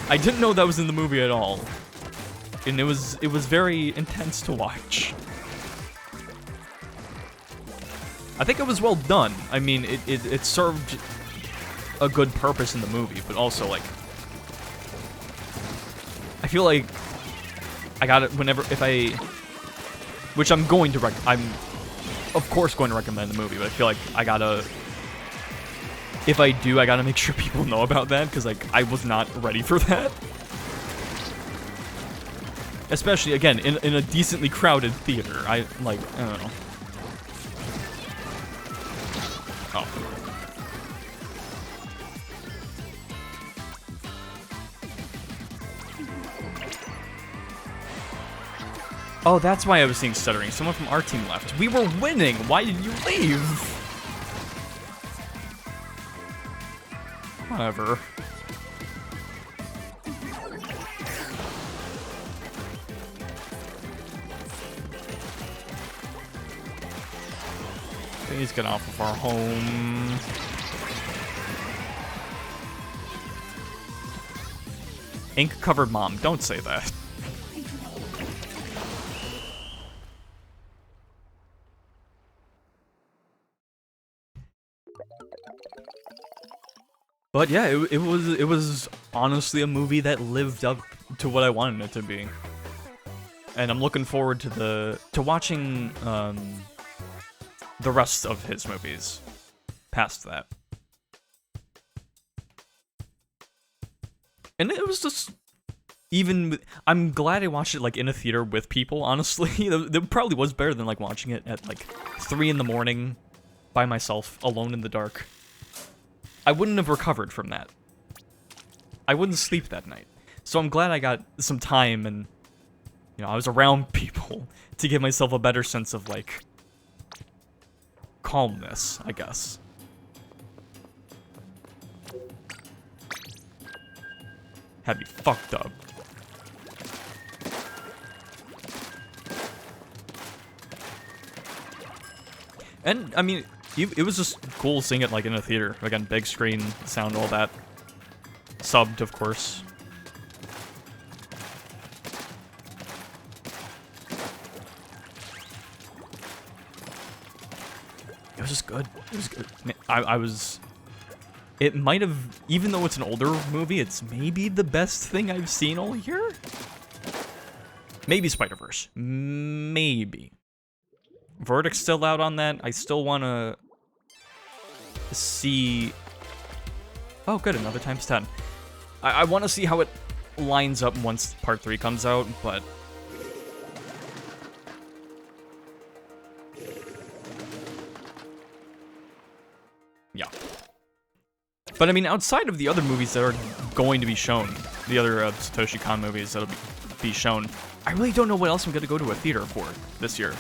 I didn't know that was in the movie at all. And it was very intense to watch. I think it was well done. I mean, it served a good purpose in the movie, but also, like, I feel like I got it which I'm going to I'm of course going to recommend the movie, but I feel like if I do, I gotta make sure people know about that, because, like, I was not ready for that. Especially, again, in a decently crowded theater. I don't know. Oh. Oh, that's why I was seeing stuttering. Someone from our team left. We were winning! Why did you leave? Whatever. Please get off of our home. Ink-covered mom. Don't say that. But yeah, it was honestly a movie that lived up to what I wanted it to be. And I'm looking forward to watching the rest of his movies past that. And it was just I'm glad I watched it like in a theater with people, honestly. It probably was better than like watching it at like 3 in the morning by myself, alone in the dark. I wouldn't have recovered from that. I wouldn't sleep that night. So I'm glad I got some time and, you know, I was around people to give myself a better sense of, like, calmness, I guess. Had me fucked up. And, I mean, it was just cool seeing it, like, in a theater. Again, big screen, sound, all that. Subbed, of course. It was just good. It was good. Man, I was It might have, even though it's an older movie, it's maybe the best thing I've seen all year? Maybe Spider-Verse. Maybe. Verdict's still out on that. I still want to see... Oh, good, another times 10. I want to see how it lines up once Part 3 comes out, but... Yeah. But I mean, outside of the other movies that are going to be shown, the other Satoshi Kon movies that'll be shown, I really don't know what else I'm going to go to a theater for this year.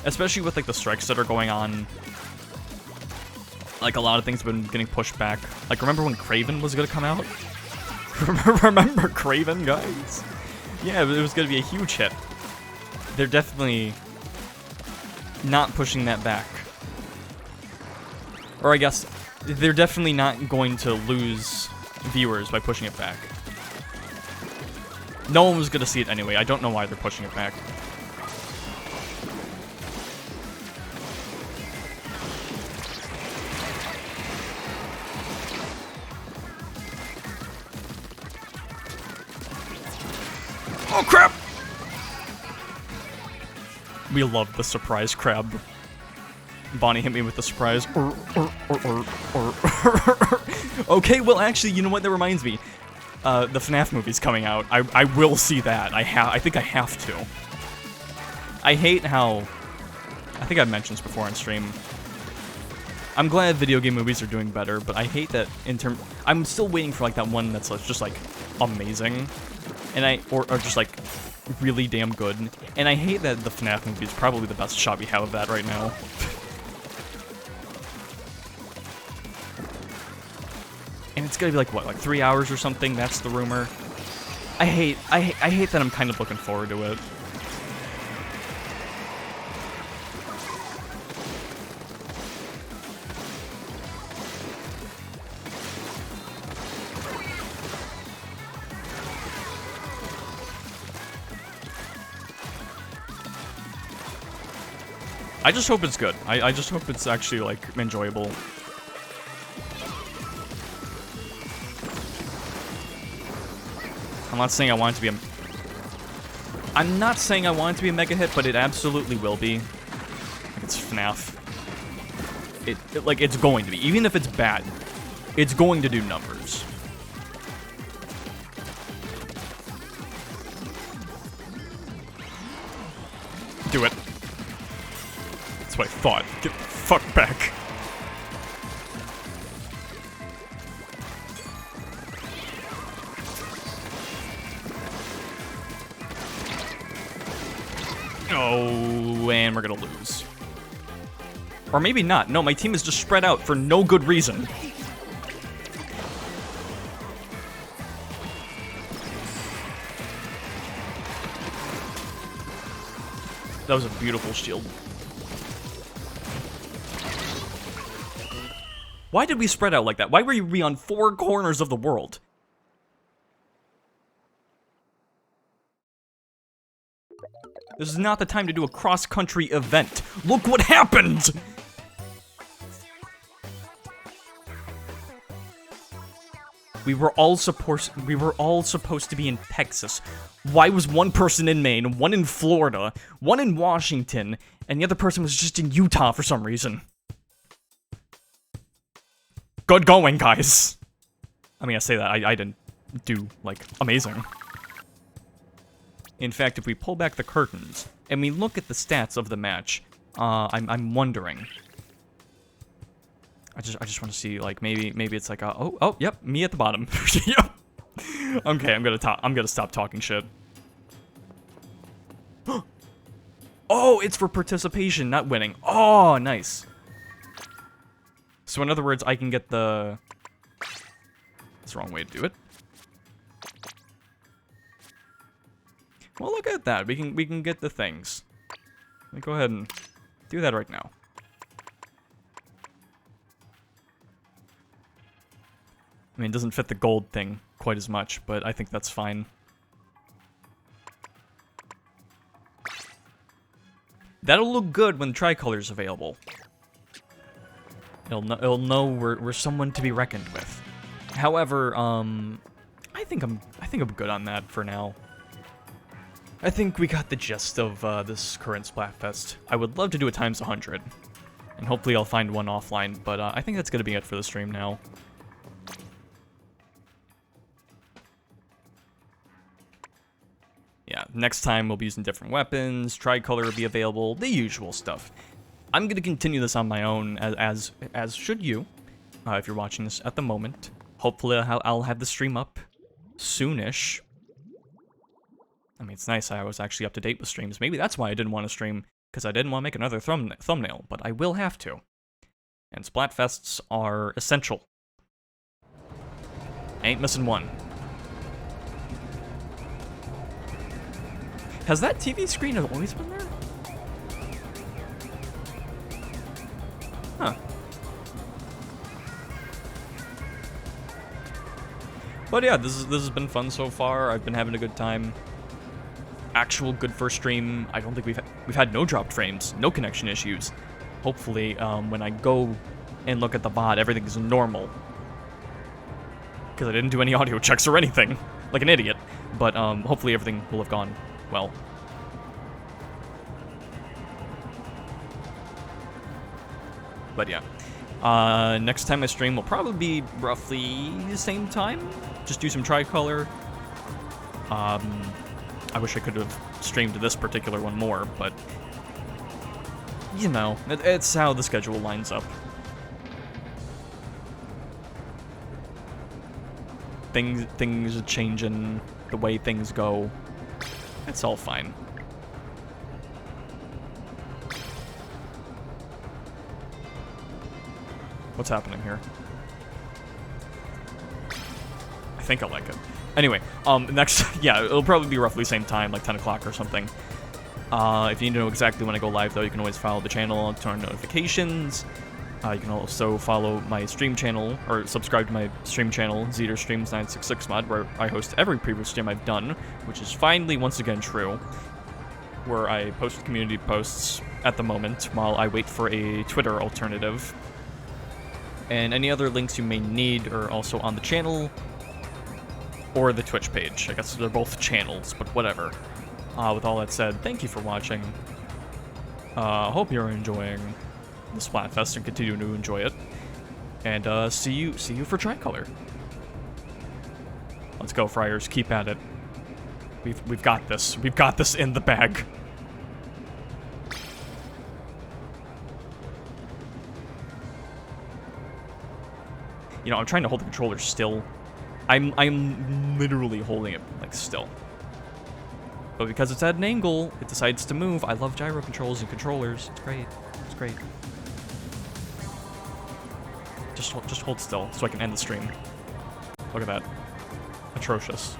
Especially with, like, the strikes that are going on. Like, a lot of things have been getting pushed back. Like, remember when Kraven was going to come out? Remember Kraven, guys? Yeah, it was going to be a huge hit. They're definitely not pushing that back. Or I guess, they're definitely not going to lose viewers by pushing it back. No one was going to see it anyway. I don't know why they're pushing it back. Oh, crap! We love the surprise crab. Bonnie hit me with the surprise. Okay, well, actually, you know what? That reminds me. The FNAF movie's coming out. I will see that. I think I have to. I hate how... I think I've mentioned this before on stream. I'm glad video game movies are doing better, but I hate that in term... I'm still waiting for, like, that one that's just, like, amazing. And or just, like, really damn good. And I hate that the FNAF movie is probably the best shot we have of that right now. And it's gonna be like, what, like 3 hours or something? That's the rumor. I hate that I'm kind of looking forward to it. I just hope it's good. I just hope it's actually, like, enjoyable. I'm not saying I want it to be a... I'm not saying I want it to be a mega hit, but it absolutely will be. Like, it's FNAF. Like, it's going to be. Even if it's bad, it's going to do numbers. Do it. That's what I thought. Get the fuck back. Oh, and we're gonna lose. Or maybe not. No, my team is just spread out for no good reason. That was a beautiful shield. Why did we spread out like that? Why were we on 4 corners of the world? This is not the time to do a cross-country event. Look what happened! We were all supposed to be in Texas. Why was one person in Maine, one in Florida, one in Washington, and the other person was just in Utah for some reason? Good going, guys. I mean, I say that, I didn't do, like, amazing. In fact, if we pull back the curtains, and we look at the stats of the match, I'm wondering. I just want to see, like, maybe it's like, oh, yep, me at the bottom. Yep. Okay, I'm gonna stop talking shit. Oh, it's for participation, not winning. Oh, nice. So in other words, I can get the... That's the wrong way to do it. Well, look at that. We can get the things. Let me go ahead and do that right now. I mean, it doesn't fit the gold thing quite as much, but I think that's fine. That'll look good when tricolor's available. It'll know we're someone to be reckoned with. However, I think I'm good on that for now. I think we got the gist of this current Splatfest. I would love to do it times 100, and hopefully I'll find one offline. But I think that's gonna be it for the stream now. Yeah, next time we'll be using different weapons. Tricolor will be available. The usual stuff. I'm gonna continue this on my own, as should you, if you're watching this at the moment. Hopefully I'll have the stream up soonish. I mean, it's nice I was actually up to date with streams. Maybe that's why I didn't want to stream, because I didn't want to make another thumbnail, but I will have to. And Splatfests are essential. Ain't missing one. Has that TV screen always been there? Huh. But yeah, this has been fun so far. I've been having a good time. Actual good first stream. I don't think we've had no dropped frames, no connection issues. Hopefully, when I go and look at the VOD, everything's normal. Because I didn't do any audio checks or anything, like an idiot. But hopefully everything will have gone well. But yeah. Next time I stream will probably be roughly the same time. Just do some tricolor. I wish I could have streamed this particular one more, but you know, it's how the schedule lines up. Things are changing, the way things go. It's all fine. What's happening here? I think I like it. Anyway, next, yeah, it'll probably be roughly same time, like 10 o'clock or something. If you need to know exactly when I go live, though, you can always follow the channel and turn on notifications. You can also follow my stream channel, or subscribe to my stream channel, ZeaterStreams966mod, where I host every previous stream I've done, which is finally, once again, true. Where I post community posts at the moment, while I wait for a Twitter alternative. And any other links you may need are also on the channel, or the Twitch page. I guess they're both channels, but whatever. With all that said, thank you for watching. Hope you're enjoying the Splatfest and continue to enjoy it. And see you for Tricolor. Let's go, Friars. Keep at it. We've got this. We've got this in the bag. You know, I'm trying to hold the controller still. I'm literally holding it, like, still. But because it's at an angle, it decides to move. I love gyro controls and controllers. It's great. It's great. Just hold still so I can end the stream. Look at that. Atrocious.